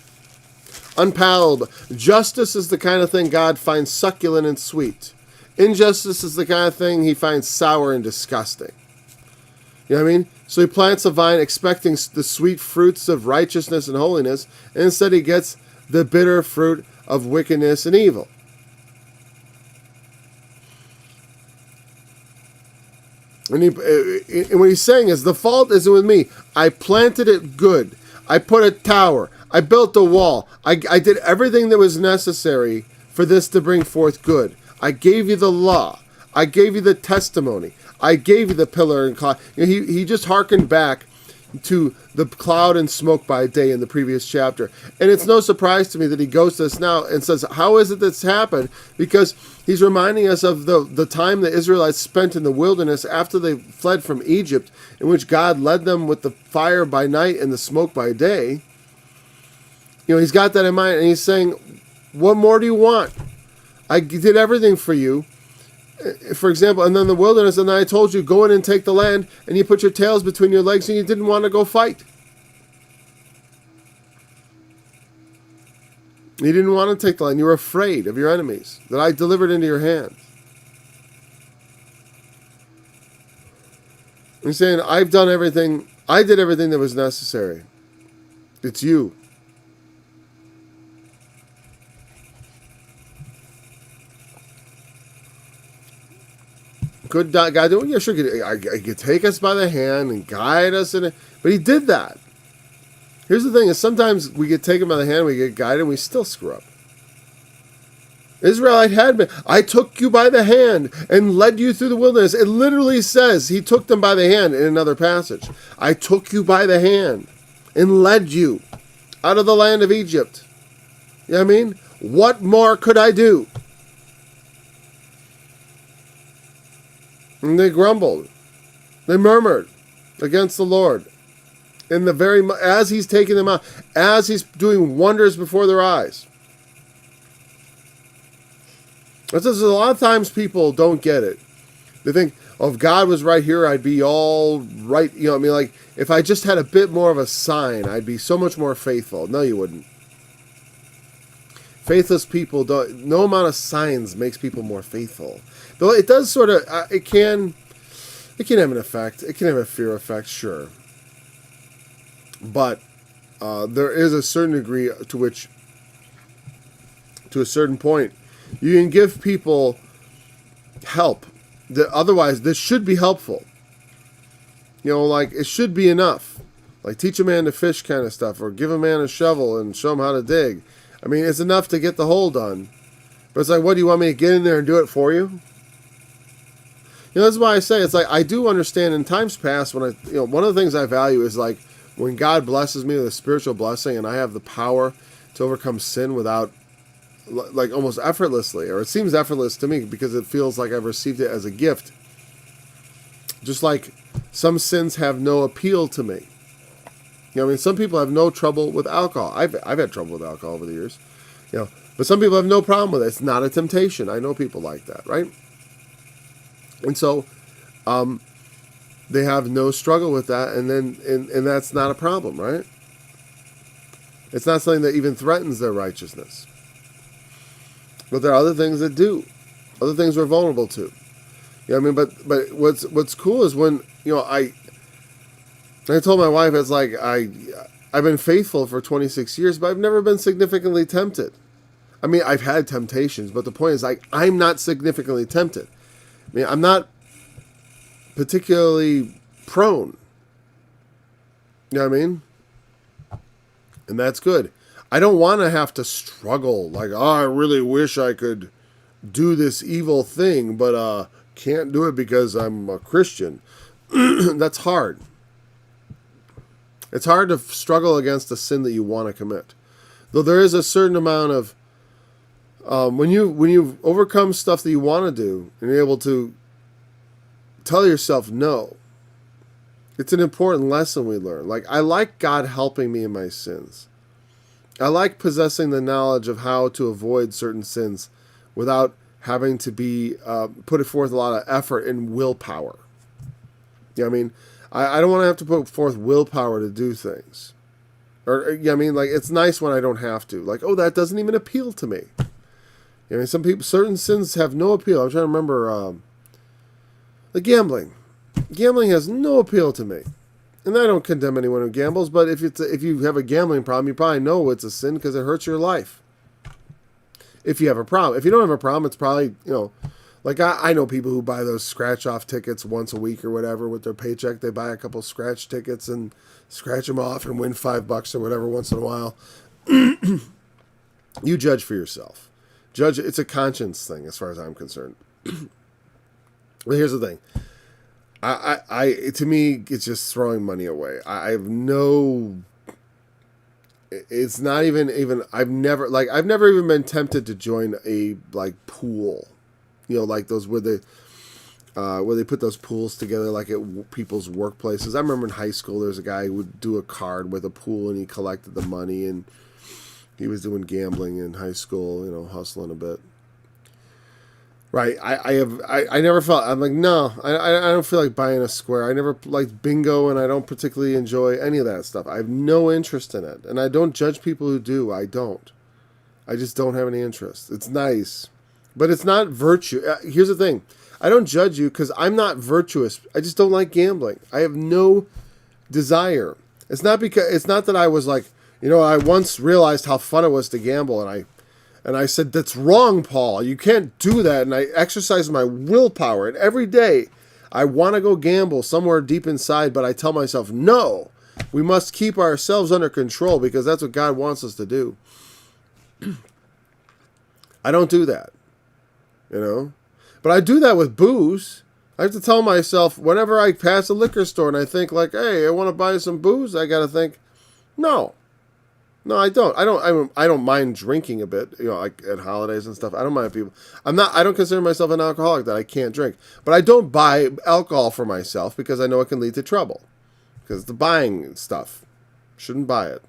Unpalatable. Justice is the kind of thing God finds succulent and sweet. Injustice is the kind of thing he finds sour and disgusting. You know what I mean? So he plants a vine expecting the sweet fruits of righteousness and holiness, and instead he gets the bitter fruit of wickedness and evil. And what he's saying is, the fault isn't with me. I planted it good. I put a tower. I built a wall. I did everything that was necessary for this to bring forth good. I gave you the law. I gave you the testimony. I gave you the pillar and cloud. He just hearkened back to the cloud and smoke by day in the previous chapter. And it's no surprise to me that he goes to this now and says, how is it that's happened? Because he's reminding us of the time the Israelites spent in the wilderness after they fled from Egypt, in which God led them with the fire by night and the smoke by day. He's got that in mind, and he's saying, what more do you want? I did everything for you. For example, and then the wilderness, and then I told you, go in and take the land, and you put your tails between your legs, and you didn't want to go fight. You didn't want to take the land. You were afraid of your enemies that I delivered into your hand. He's saying, I've done everything. I did everything that was necessary. It's you. Could God do it? Yeah, sure. He could take us by the hand and guide us in it. But he did that. Here's the thing, is sometimes we get taken by the hand, we get guided, and we still screw up. Israelite had been, I took you by the hand and led you through the wilderness. It literally says he took them by the hand in another passage. I took you by the hand and led you out of the land of Egypt. You know what I mean? What more could I do? And they grumbled. They murmured against the Lord. As he's taking them out, as he's doing wonders before their eyes. It says a lot of times people don't get it. They think, oh, if God was right here, I'd be all right. You know what I mean? Like, if I just had a bit more of a sign, I'd be so much more faithful. No, you wouldn't. Faithless people don't. No amount of signs makes people more faithful. Though it does sort of, it can have an effect. It can have a fear effect, sure. But there is a certain degree to which, to a certain point, you can give people help. Otherwise, this should be helpful. Like, it should be enough. Like, teach a man to fish kind of stuff, or give a man a shovel and show him how to dig. I mean, it's enough to get the hole done. But it's like, what, do you want me to get in there and do it for you? That's why I say, it's like, I do understand in times past when one of the things I value is like, when God blesses me with a spiritual blessing and I have the power to overcome sin without, like, almost effortlessly, or it seems effortless to me because it feels like I've received it as a gift. Just like some sins have no appeal to me. Some people have no trouble with alcohol. I've had trouble with alcohol over the years. But some people have no problem with it. It's not a temptation. I know people like that, right? And so, they have no struggle with that, and that's not a problem, right? It's not something that even threatens their righteousness. But there are other things that do. Other things we're vulnerable to. But what's cool is when, I told my wife, it's like, I've been faithful for 26 years, but I've never been significantly tempted. I mean, I've had temptations, but the point is, like, I'm not significantly tempted. I mean, I'm not particularly prone. You know what I mean? And that's good. I don't want to have to struggle. Like, I really wish I could do this evil thing, but can't do it because I'm a Christian. That's hard. It's hard to struggle against a sin that you want to commit. Though there is a certain amount of when you overcome stuff that you want to do and you're able to tell yourself no. It's an important lesson we learn. Like, I like God helping me in my sins. I like possessing the knowledge of how to avoid certain sins without having to be put forth a lot of effort and willpower. You know what I mean? I don't want to have to put forth willpower to do things. Or, you know what I mean? Like, it's nice when I don't have to. Like, oh, that doesn't even appeal to me. You know, I mean, some people, certain sins have no appeal. I'm trying to remember the gambling. Gambling has no appeal to me. And I don't condemn anyone who gambles, but if you have a gambling problem, you probably know it's a sin because it hurts your life. If you have a problem. If you don't have a problem, it's probably, like I know people who buy those scratch-off tickets once a week or whatever with their paycheck. They buy a couple scratch tickets and scratch them off and win $5 or whatever once in a while. You judge for yourself. It's a conscience thing as far as I'm concerned. Well, here's the thing. To me, it's just throwing money away. I have no. It's not even. I've never even been tempted to join a pool, like those where they put those pools together like at people's workplaces. I remember in high school, there's a guy who would do a card with a pool and he collected the money and he was doing gambling in high school, hustling a bit. Right, I never felt, I'm like, no, I don't feel like buying a square. I never liked bingo, and I don't particularly enjoy any of that stuff. I have no interest in it, and I don't judge people who do. I don't. I just don't have any interest. It's nice, but it's not virtue. Here's the thing. I don't judge you because I'm not virtuous. I just don't like gambling. I have no desire. It's not that I was like, I once realized how fun it was to gamble, and I said, that's wrong, Paul. You can't do that. And I exercise my willpower. And every day, I want to go gamble somewhere deep inside, but I tell myself, no, we must keep ourselves under control because that's what God wants us to do. I don't do that, But I do that with booze. I have to tell myself, whenever I pass a liquor store and I think like, hey, I want to buy some booze, I got to think, no. No, I don't. I don't mind drinking a bit, like at holidays and stuff. I don't mind people. I don't consider myself an alcoholic that I can't drink. But I don't buy alcohol for myself because I know it can lead to trouble. Because the buying stuff. Shouldn't buy it.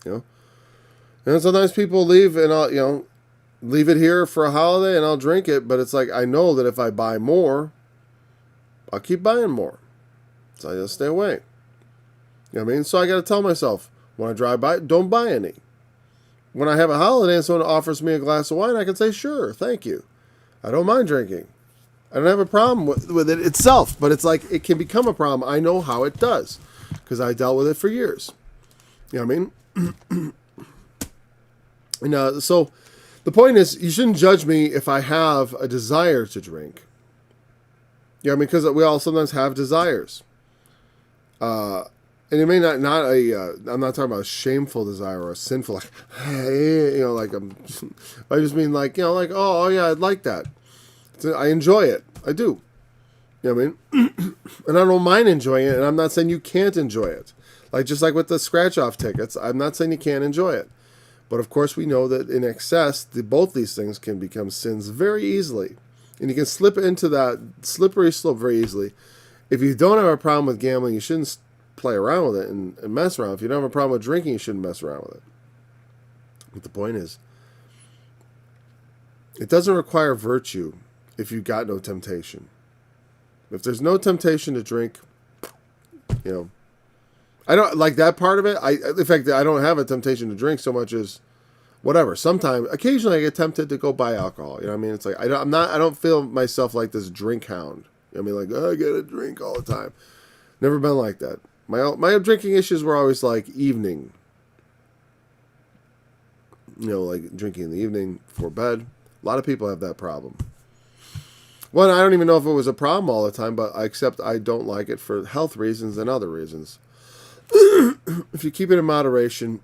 And sometimes people leave and I'll, leave it here for a holiday and I'll drink it, but it's like I know that if I buy more, I'll keep buying more. So I just stay away. You know what I mean? So I got to tell myself, when I drive by, don't buy any. When I have a holiday and someone offers me a glass of wine, I can say, sure, thank you. I don't mind drinking. I don't have a problem with it itself, but it's like it can become a problem. I know how it does because I dealt with it for years. You know what I mean? And so the point is, you shouldn't judge me if I have a desire to drink. Yeah, because we all sometimes have desires. And it may not I'm not talking about a shameful desire or a sinful, like, hey, I just mean oh yeah, I'd like that. I enjoy it. I do. You know what I mean? And I don't mind enjoying it, and I'm not saying you can't enjoy it. Just like with the scratch-off tickets, I'm not saying you can't enjoy it. But of course we know that in excess, both these things can become sins very easily. And you can slip into that slippery slope very easily. If you don't have a problem with gambling, you shouldn't play around with it and mess around. If you don't have a problem with drinking, you shouldn't mess around with it. But the point is, it doesn't require virtue if you've got no temptation. If there's no temptation to drink, I don't like that part of it. In fact, I don't have a temptation to drink so much as whatever. Occasionally I get tempted to go buy alcohol. You know what I mean? It's like, I don't feel myself like this drink hound. You know what I mean? Like, I get a drink all the time. Never been like that. My drinking issues were always like evening. Like drinking in the evening before bed. A lot of people have that problem. Well, I don't even know if it was a problem all the time, but except I don't like it for health reasons and other reasons. If you keep it in moderation,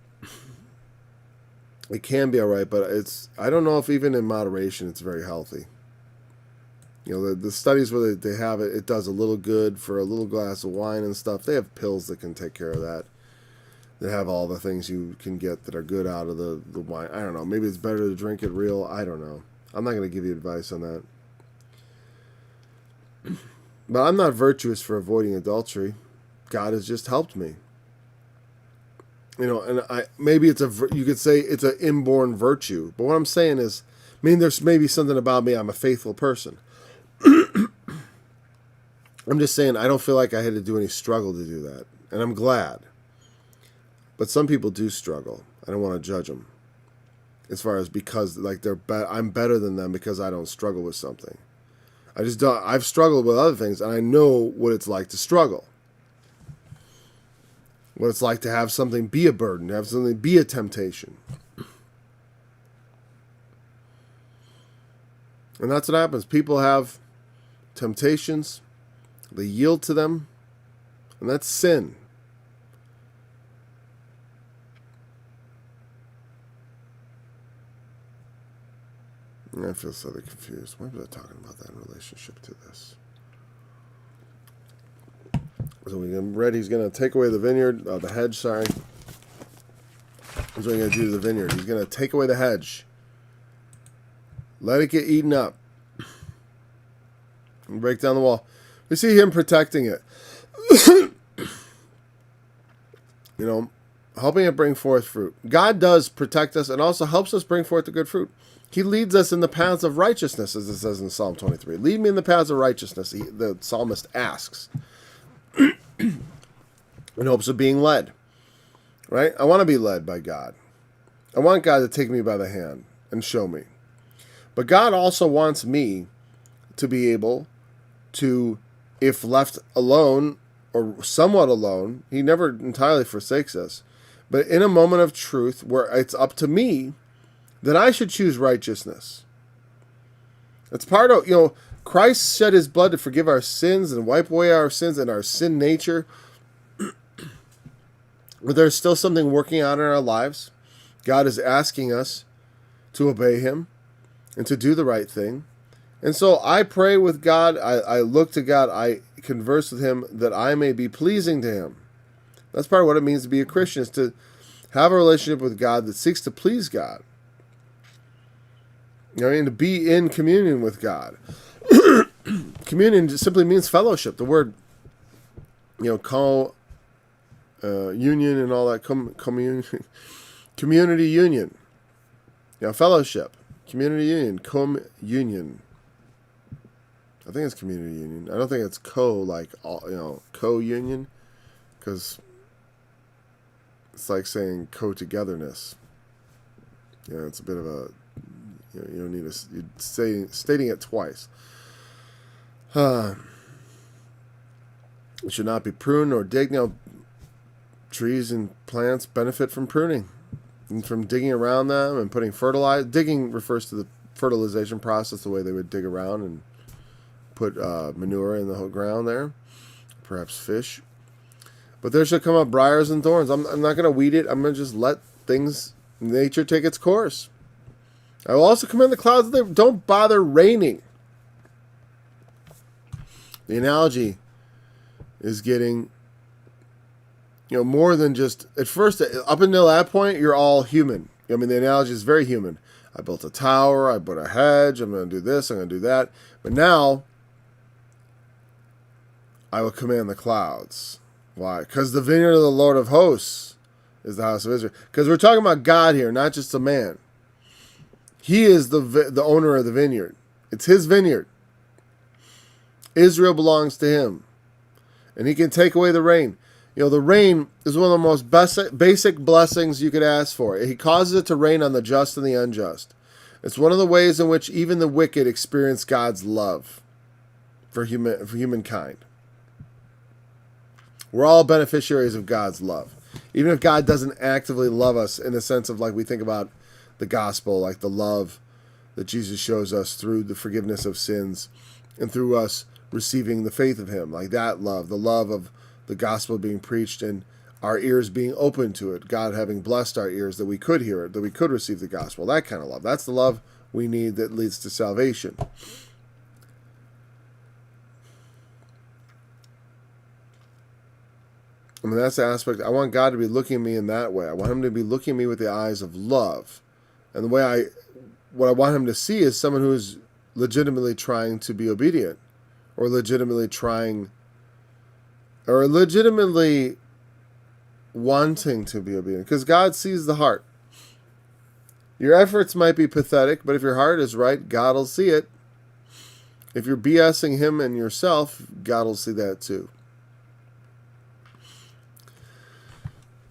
it can be all right, but I don't know if even in moderation it's very healthy. The studies where they have it, it does a little good for a little glass of wine and stuff. They have pills that can take care of that. They have all the things you can get that are good out of the wine. I don't know. Maybe it's better to drink it real. I don't know. I'm not going to give you advice on that. But I'm not virtuous for avoiding adultery. God has just helped me. And maybe you could say it's an inborn virtue. But what I'm saying is, there's maybe something about me. I'm a faithful person. I'm just saying I don't feel like I had to do any struggle to do that. And I'm glad. But some people do struggle. I don't want to judge them. As far as because I'm better than them because I don't struggle with something. I just don't. I've struggled with other things, and I know what it's like to struggle. What it's like to have something be a burden, have something be a temptation. And that's what happens. People have temptations, they yield to them, and that's sin. I feel slightly confused. Why was I talking about that in relationship to this? So we read he's going to take away the vineyard, the hedge, sorry. That's what he's going to do to the vineyard. He's going to take away the hedge. Let it get eaten up. And break down the wall. We see him protecting it. Helping it bring forth fruit. God does protect us and also helps us bring forth the good fruit. He leads us in the paths of righteousness, as it says in Psalm 23. Lead me in the paths of righteousness, the psalmist asks. In hopes of being led. Right? I want to be led by God. I want God to take me by the hand and show me. But God also wants me to be able to, if left alone or somewhat alone, he never entirely forsakes us, but in a moment of truth where it's up to me, then I should choose righteousness. It's part of, Christ shed his blood to forgive our sins and wipe away our sins and our sin nature. But there's still something working out in our lives. God is asking us to obey him and to do the right thing. And so I pray with God. I look to God. I converse with him that I may be pleasing to him. That's part of what it means to be a Christian, is to have a relationship with God that seeks to please God. To be in communion with God. Communion just simply means fellowship. The word, union and all that, community union. Fellowship, community union, communion. I think it's community union. I don't think it's co-union, because it's like saying co-togetherness. It's a bit of a, you don't need to stating it twice. It should not be pruned or digged. Trees and plants benefit from pruning and from digging around them and putting fertilizer. Digging refers to the fertilization process, the way they would dig around and put manure in the whole ground there, perhaps fish. But there shall come up briars and thorns. I'm not going to weed it. I'm going to just let nature take its course. I will also command the clouds that they don't bother raining. The analogy is getting, more than just, at first, up until that point, you're all human. The analogy is very human. I built a tower, I put a hedge, I'm going to do this, I'm going to do that. But now, I will command the clouds. Why? Because the vineyard of the Lord of hosts is the house of Israel. Because we're talking about God here, not just a man. He is the owner of the vineyard. It's his vineyard. Israel belongs to him. And he can take away the rain. The rain is one of the most basic blessings you could ask for. He causes it to rain on the just and the unjust. It's one of the ways in which even the wicked experience God's love for humankind. We're all beneficiaries of God's love. Even if God doesn't actively love us in the sense of, like we think about the gospel, like the love that Jesus shows us through the forgiveness of sins and through us receiving the faith of him, like that love, the love of the gospel being preached and our ears being open to it, God having blessed our ears that we could hear it, that we could receive the gospel, that kind of love. That's the love we need that leads to salvation. I mean, that's the aspect. I want God to be looking at me in that way. I want him to be looking at me with the eyes of love. And what I want him to see is someone who is legitimately trying to be obedient, or legitimately wanting to be obedient. Because God sees the heart. Your efforts might be pathetic, but if your heart is right, God will see it. If you're BSing him and yourself, God will see that too.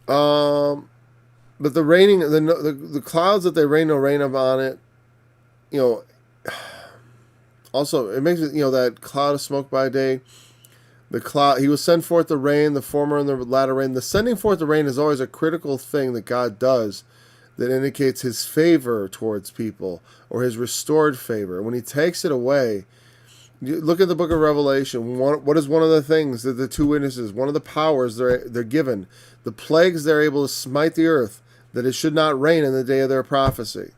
But the raining, the clouds that they rain, no rain upon it. Also, it makes it, that cloud of smoke by day. The cloud, he will send forth the rain, the former and the latter rain. The sending forth the rain is always a critical thing that God does that indicates his favor towards people, or his restored favor. When he takes it away, look at the book of Revelation. What is one of the things that the two witnesses, one of the powers they're given, the plagues they're able to smite the earth, that it should not rain in the day of their prophecy.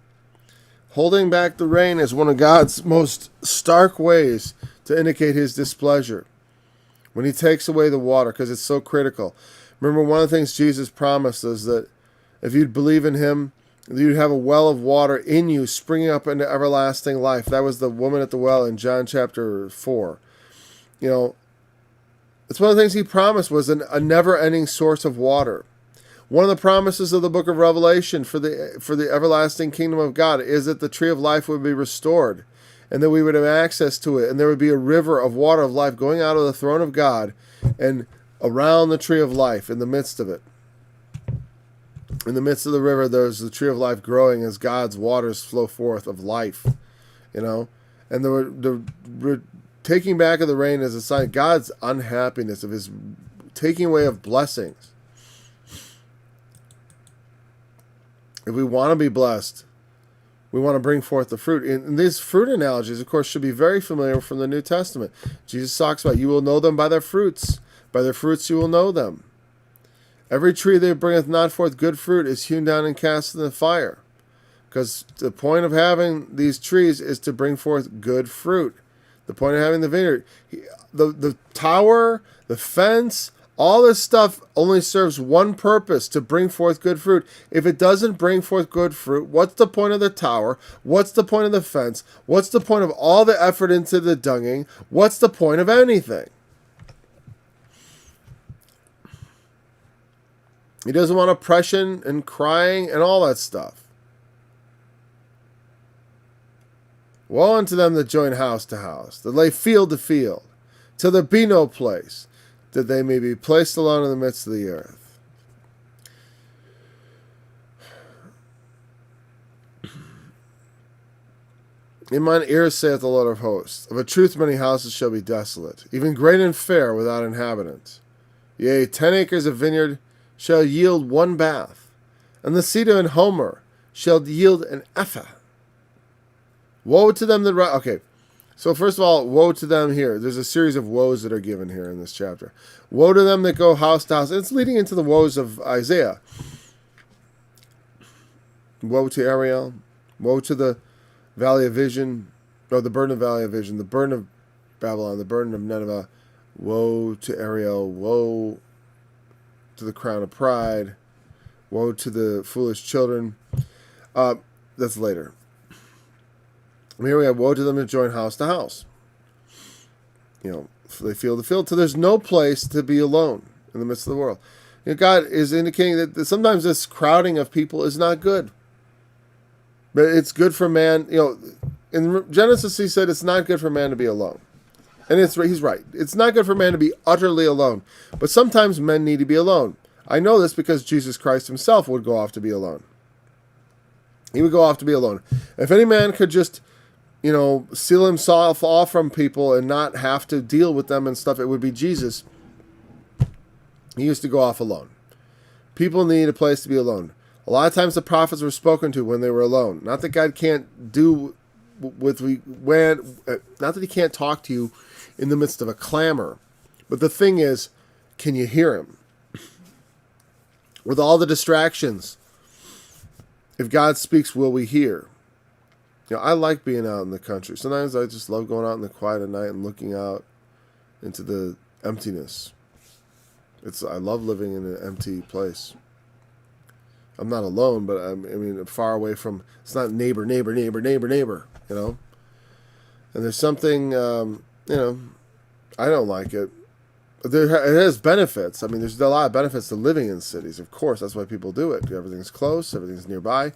Holding back the rain is one of God's most stark ways to indicate his displeasure. When he takes away the water, because it's so critical. Remember, one of the things Jesus promised us that if you'd believe in him, you'd have a well of water in you springing up into everlasting life. That was the woman at the well in John chapter 4. It's one of the things he promised was a never-ending source of water. One of the promises of the book of Revelation for the everlasting kingdom of God is that the tree of life would be restored, and that we would have access to it, and there would be a river of water of life going out of the throne of God and around the tree of life in the midst of it. In the midst of the river, there's the tree of life growing as God's waters flow forth of life, And the taking back of the rain is a sign of God's unhappiness, of his taking away of blessings. If we want to be blessed, we want to bring forth the fruit. And these fruit analogies, of course, should be very familiar from the New Testament. Jesus talks about, you will know them by their fruits. By their fruits you will know them. Every tree that bringeth not forth good fruit is hewn down and cast in the fire. Because the point of having these trees is to bring forth good fruit. The point of having the vineyard. The tower, the fence, all this stuff only serves one purpose, to bring forth good fruit. If it doesn't bring forth good fruit, what's the point of the tower? What's the point of the fence? What's the point of all the effort into the dunging? What's the point of anything? He doesn't want oppression and crying and all that stuff. Woe unto them that join house to house, that lay field to field, till there be no place, that they may be placed alone in the midst of the earth. In mine ears saith the Lord of hosts, of a truth many houses shall be desolate, even great and fair without inhabitants. Yea, 10 acres of vineyard shall yield 1 bath, and the cedar and homer shall yield an ephah. Woe to them that... Okay, so first of all, woe to them here. There's a series of woes that are given here in this chapter. Woe to them that go house to house. It's leading into the woes of Isaiah. Woe to Ariel. Woe to the Valley of Vision. No, the burden of Valley of Vision. The burden of Babylon. The burden of Nineveh. Woe to Ariel. Woe to the crown of pride. Woe to the foolish children. That's later. Here we have, woe to them that join house to house. They field to field, till there's no place to be alone in the midst of the world. God is indicating that sometimes this crowding of people is not good. But it's good for man. In Genesis he said it's not good for man to be alone. And he's right. It's not good for man to be utterly alone. But sometimes men need to be alone. I know this because Jesus Christ himself would go off to be alone. He would go off to be alone. If any man could just seal himself off from people and not have to deal with them and stuff, it would be Jesus. He used to go off alone. People need a place to be alone. A lot of times the prophets were spoken to when they were alone. Not that God can't not that he can't talk to you in the midst of a clamor, but the thing is, can you hear him? With all the distractions, if God speaks, will we hear? I like being out in the country. Sometimes I just love going out in the quiet at night and looking out into the emptiness I love living in an empty place. I'm not alone, but I mean, far away from. It's not neighbor. You know, and there's something. I don't like it. It has benefits. I mean, there's a lot of benefits to living in cities. Of course, that's why people do it. Everything's close. Everything's nearby.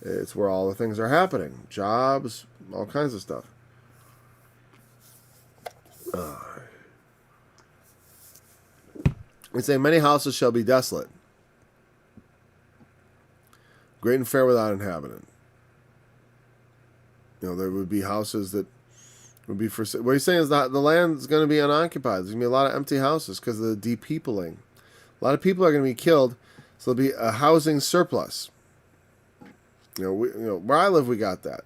It's where all the things are happening. Jobs, all kinds of stuff. We say many houses shall be desolate, great and fair without inhabitant. There would be houses that would be for. What he's saying is that the land's going to be unoccupied. There's going to be a lot of empty houses because of the depeopling. A lot of people are going to be killed, so there'll be a housing surplus. Where I live, we got that.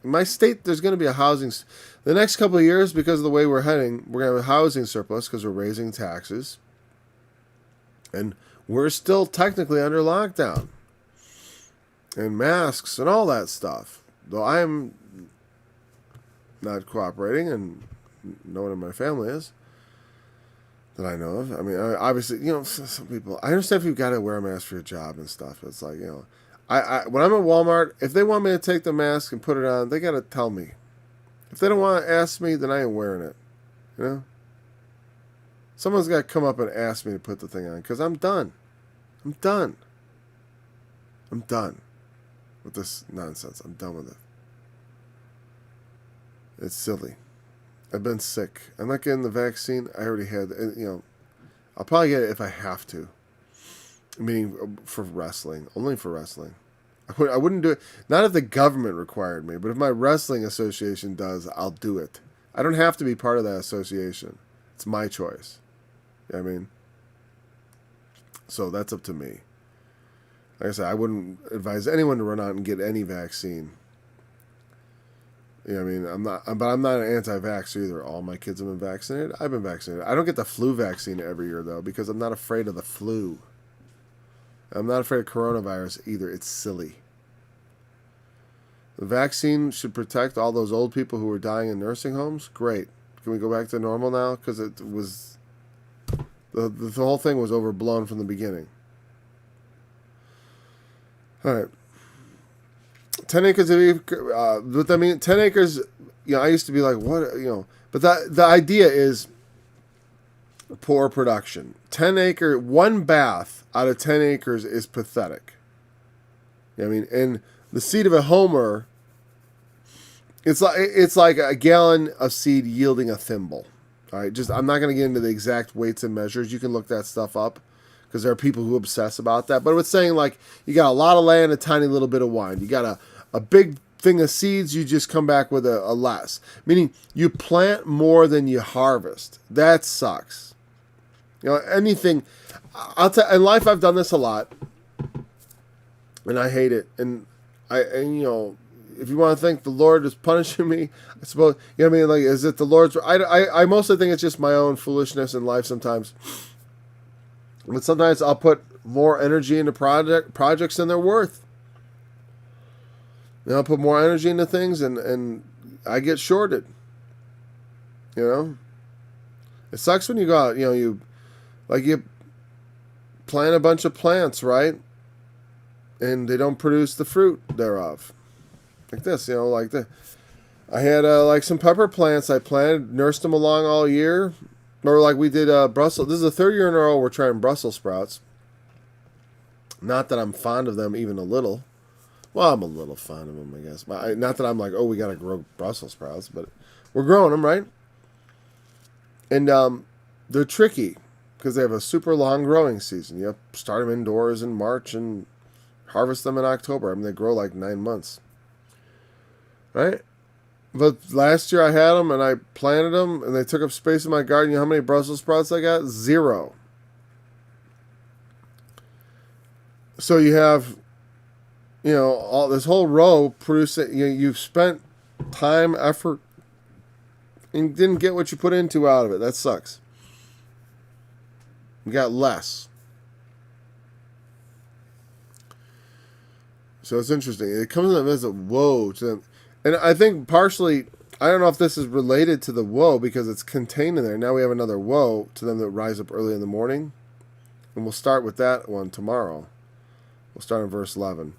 In my state, there's going to be a housing. The next couple of years, because of the way we're heading, we're going to have a housing surplus because we're raising taxes, and we're still technically under lockdown and masks and all that stuff. Though I am not cooperating, and no one in my family is that I know of. I mean, obviously, some people. I understand if you've got to wear a mask for your job and stuff. It's like, I when I'm at Walmart, if they want me to take the mask and put it on, they got to tell me. If they don't want to ask me, then I ain't wearing it. Someone's got to come up and ask me to put the thing on because I'm done. I'm done with this nonsense. I'm done with it. It's silly. I've been sick. I'm not getting the vaccine. I already had, I'll probably get it if I have to. Meaning for wrestling. Only for wrestling. I wouldn't do it. Not if the government required me, but if my wrestling association does, I'll do it. I don't have to be part of that association. It's my choice. You know what I mean? So that's up to me. Like I said, I wouldn't advise anyone to run out and get any vaccine. I mean, I'm not an anti-vaxxer either. All my kids have been vaccinated. I've been vaccinated. I don't get the flu vaccine every year, though, because I'm not afraid of the flu. I'm not afraid of coronavirus either. It's silly. The vaccine should protect all those old people who are dying in nursing homes. Great. Can we go back to normal now? Because it was... The whole thing was overblown from the beginning. All right. 10 acres of, but I mean, 10 acres, I used to be like, what, but the idea is poor production. 1 bath out of 10 acres is pathetic. I mean, and the seed of a homer, it's like a gallon of seed yielding a thimble. All right, I'm not going to get into the exact weights and measures. You can look that stuff up because there are people who obsess about that. But it's saying like you got a lot of land, a tiny little bit of wine. You got a big thing of seeds, you just come back with a less. Meaning you plant more than you harvest. That sucks. Anything. I'll tell. In life, I've done this a lot, and I hate it. And if you want to think the Lord is punishing me, I suppose, like, is it the Lord's? I mostly think it's just my own foolishness in life sometimes. But sometimes I'll put more energy into projects than they're worth. I'll put more energy into things and I get shorted. It sucks when you go out, you plant a bunch of plants, right? And they don't produce the fruit thereof. Like this, I had some pepper plants I planted, nursed them along all year. Or like we did Brussels. This is the third year in a row we're trying Brussels sprouts. Not that I'm fond of them even a little. Well, I'm a little fond of them, I guess. Not that I'm like, we got to grow Brussels sprouts, but we're growing them, right? And they're tricky because they have a super long growing season. You have to start them indoors in March and harvest them in October. I mean, they grow like 9 months. Right? But last year I had them and I planted them and they took up space in my garden. You know how many Brussels sprouts I got? 0. So you have, all this whole row producing. You've spent time, effort, and didn't get what you put into out of it. That sucks. You got less. So it's interesting. It comes as a woe to them. And I think partially, I don't know if this is related to the woe because it's contained in there. Now we have another woe to them that rise up early in the morning. And we'll start with that one tomorrow. We'll start in verse 11.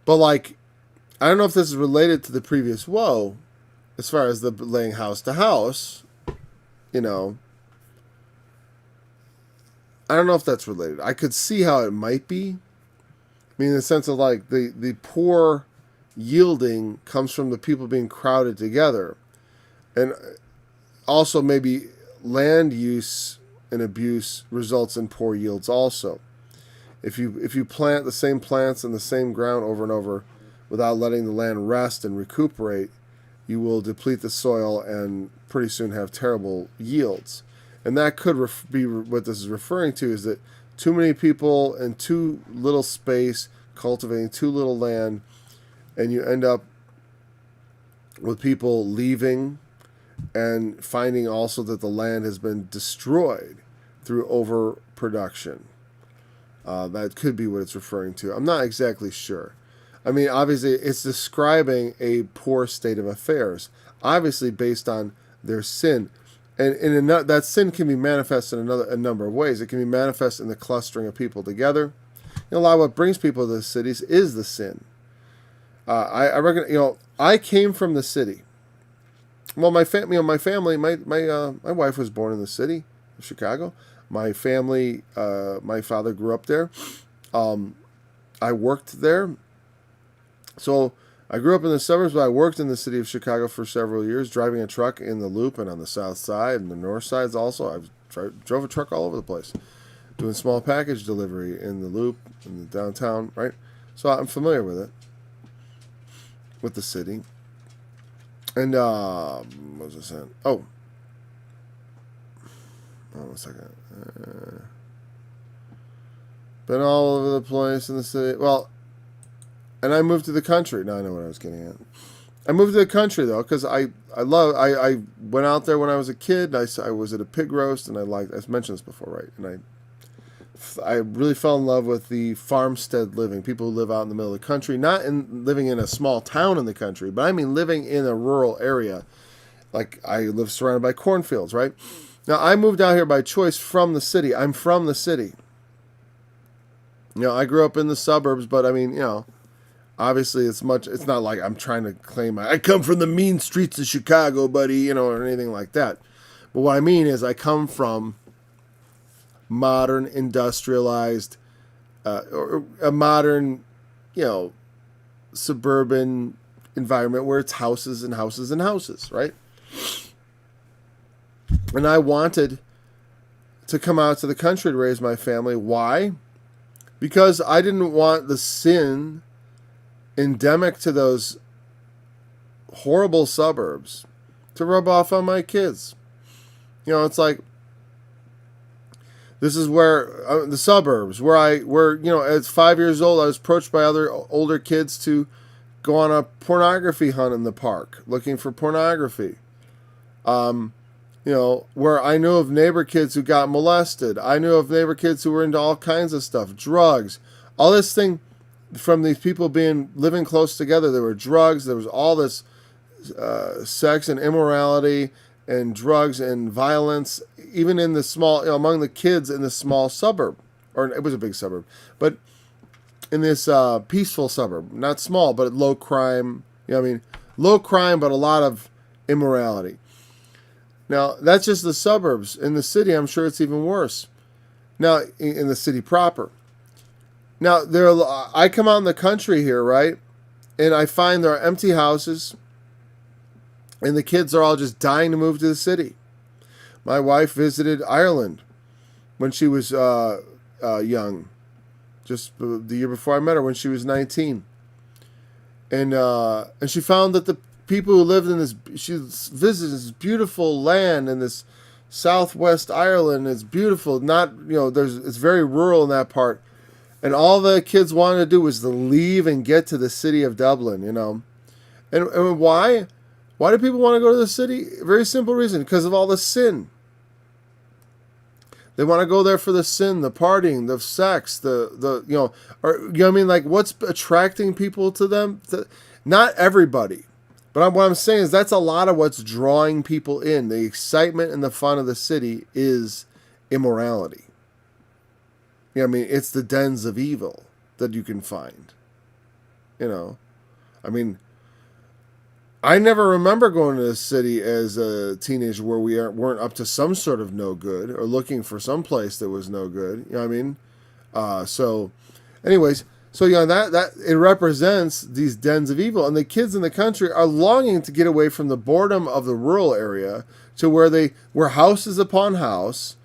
But like, I don't know if this is related to the previous woe, as far as the laying house to house, you know. I don't know if that's related. I could see how it might be. I mean, in the sense of like the poor yielding comes from the people being crowded together. And also maybe land use and abuse results in poor yields also. If you plant the same plants in the same ground over and over without letting the land rest and recuperate, you will deplete the soil and pretty soon have terrible yields. And that could be what this is referring to, is that too many people in too little space, cultivating too little land, and you end up with people leaving and finding also that the land has been destroyed through overproduction. That could be what it's referring to. I'm not exactly sure. I mean, obviously, it's describing a poor state of affairs, obviously based on their sin. And that sin can be manifest in a number of ways. It can be manifest in the clustering of people together. A lot of what brings people to the cities is the sin. I reckon, I came from the city. Well, my wife was born in the city of Chicago. My family, my father grew up there. I worked there. So I grew up in the suburbs, but I worked in the city of Chicago for several years, driving a truck in the Loop and on the south side and the north sides also. I drove a truck all over the place, doing small package delivery in the Loop, in the downtown, right? So I'm familiar with it, with the city. And, what was I saying? Oh, 1 second. Been all over the place in the city. Well, and I moved to the country. Now I know what I was getting at. I moved to the country, though, because I went out there when I was a kid. I was at a pig roast, and I've mentioned this before, right? And I really fell in love with the farmstead living. People who live out in the middle of the country, not living in a small town in the country, but I mean living in a rural area. Like, I live surrounded by cornfields, right? Now, I moved out here by choice from the city. I'm from the city. I grew up in the suburbs, but I mean, obviously it's not like I'm trying to claim I come from the mean streets of Chicago, buddy, or anything like that. But what I mean is I come from modern, industrialized, or a modern, suburban environment where it's houses and houses and houses, right? And I wanted to come out to the country to raise my family. Why? Because I didn't want the sin endemic to those horrible suburbs to rub off on my kids. It's like, this is where the suburbs, where at 5 years old, I was approached by other older kids to go on a pornography hunt in the park, looking for pornography. Where I knew of neighbor kids who got molested. I knew of neighbor kids who were into all kinds of stuff, drugs, all this thing from these people living close together. There were drugs, there was all this sex and immorality and drugs and violence, even in the small, among the kids in the small suburb, or it was a big suburb, but in this peaceful suburb, not small, but low crime, low crime, but a lot of immorality. Now, that's just the suburbs. In the city, I'm sure it's even worse. Now, in the city proper. Now, I come out in the country here, right? And I find there are empty houses. And the kids are all just dying to move to the city. My wife visited Ireland when she was young. Just the year before I met her, when she was 19. And she found that the people who lived in she visited this beautiful land in this southwest Ireland. It's beautiful. Not, it's very rural in that part. And all the kids wanted to do was to leave and get to the city of Dublin, And why? Why do people want to go to the city? Very simple reason. Because of all the sin. They want to go there for the sin, the partying, the sex, what's attracting people to them? Not everybody. But what I'm saying is that's a lot of what's drawing people in. The excitement and the fun of the city is immorality. I mean, it's the dens of evil that you can find. I mean, I never remember going to the city as a teenager where we weren't up to some sort of no good or looking for some place that was no good. You know what I mean? So, anyways, so that it represents these dens of evil, and the kids in the country are longing to get away from the boredom of the rural area to where house is upon house,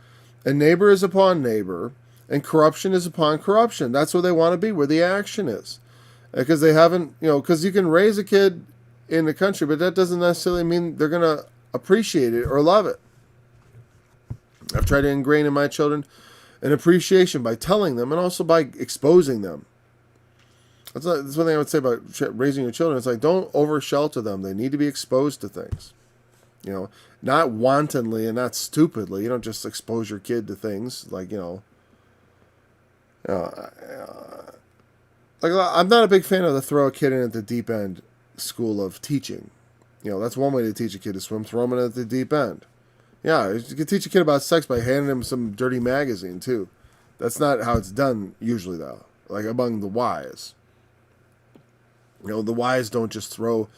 and neighbor is upon neighbor, and corruption is upon corruption. That's where they want to be, where the action is, because they haven't, because you can raise a kid in the country, but that doesn't necessarily mean they're going to appreciate it or love it. I've tried to ingrain in my children an appreciation by telling them and also by exposing them. That's one thing I would say about raising your children. It's like, don't over shelter them. They need to be exposed to things. Not wantonly and not stupidly. You don't just expose your kid to things like, like I'm not a big fan of the throw a kid in at the deep end school of teaching. That's one way to teach a kid to swim, throw him in at the deep end. Yeah, you can teach a kid about sex by handing him some dirty magazine too. That's not how it's done usually though. Like among the wise. The wise don't just throw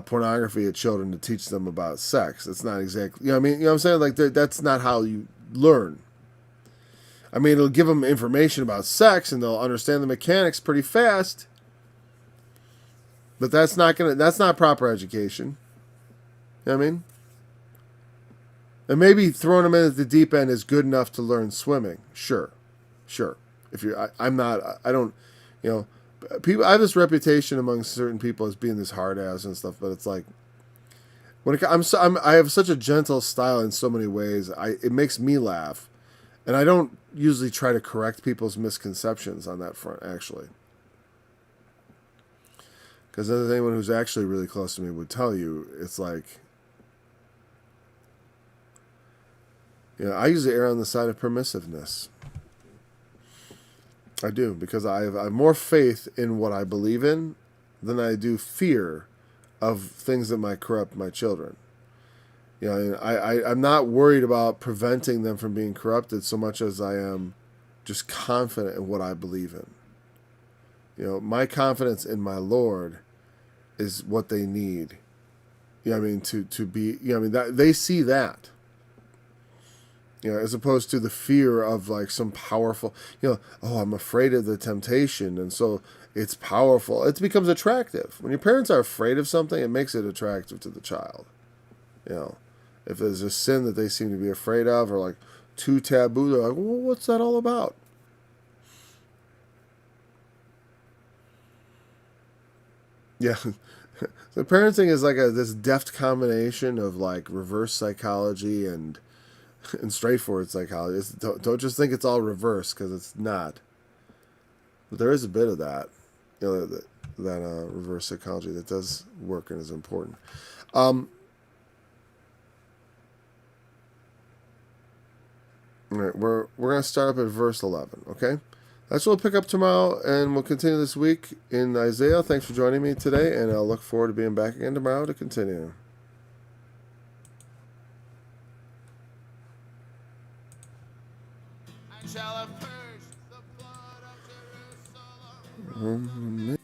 pornography at children to teach them about sex. It's not exactly, what I'm saying? Like that's not how you learn. I mean, it'll give them information about sex and they'll understand the mechanics pretty fast. But that's not proper education. You know what I mean? And maybe throwing them in at the deep end is good enough to learn swimming. Sure. If I don't, people. I have this reputation among certain people as being this hard ass and stuff, but it's like I have such a gentle style in so many ways. It makes me laugh, and I don't usually try to correct people's misconceptions on that front, actually. Because as anyone who's actually really close to me would tell you, it's like, I usually err on the side of permissiveness. I do, because I have more faith in what I believe in than I do fear of things that might corrupt my children. I'm not worried about preventing them from being corrupted so much as I am just confident in what I believe in. My confidence in my Lord is what they need. To be, that they see that. As opposed to the fear of like some powerful, I'm afraid of the temptation, and so it's powerful. It becomes attractive. When your parents are afraid of something, it makes it attractive to the child. If there's a sin that they seem to be afraid of or like too taboo, they're like, well, what's that all about? Yeah. So parenting is like this deft combination of like reverse psychology and straightforward psychology. Don't just think it's all reverse, because it's not. But there is a bit of that, that reverse psychology that does work and is important. All right, we're going to start up at verse 11, okay? That's what we'll pick up tomorrow, and we'll continue this week in Isaiah. Thanks for joining me today, and I'll look forward to being back again tomorrow to continue. Shall have purged the blood of Jerusalem.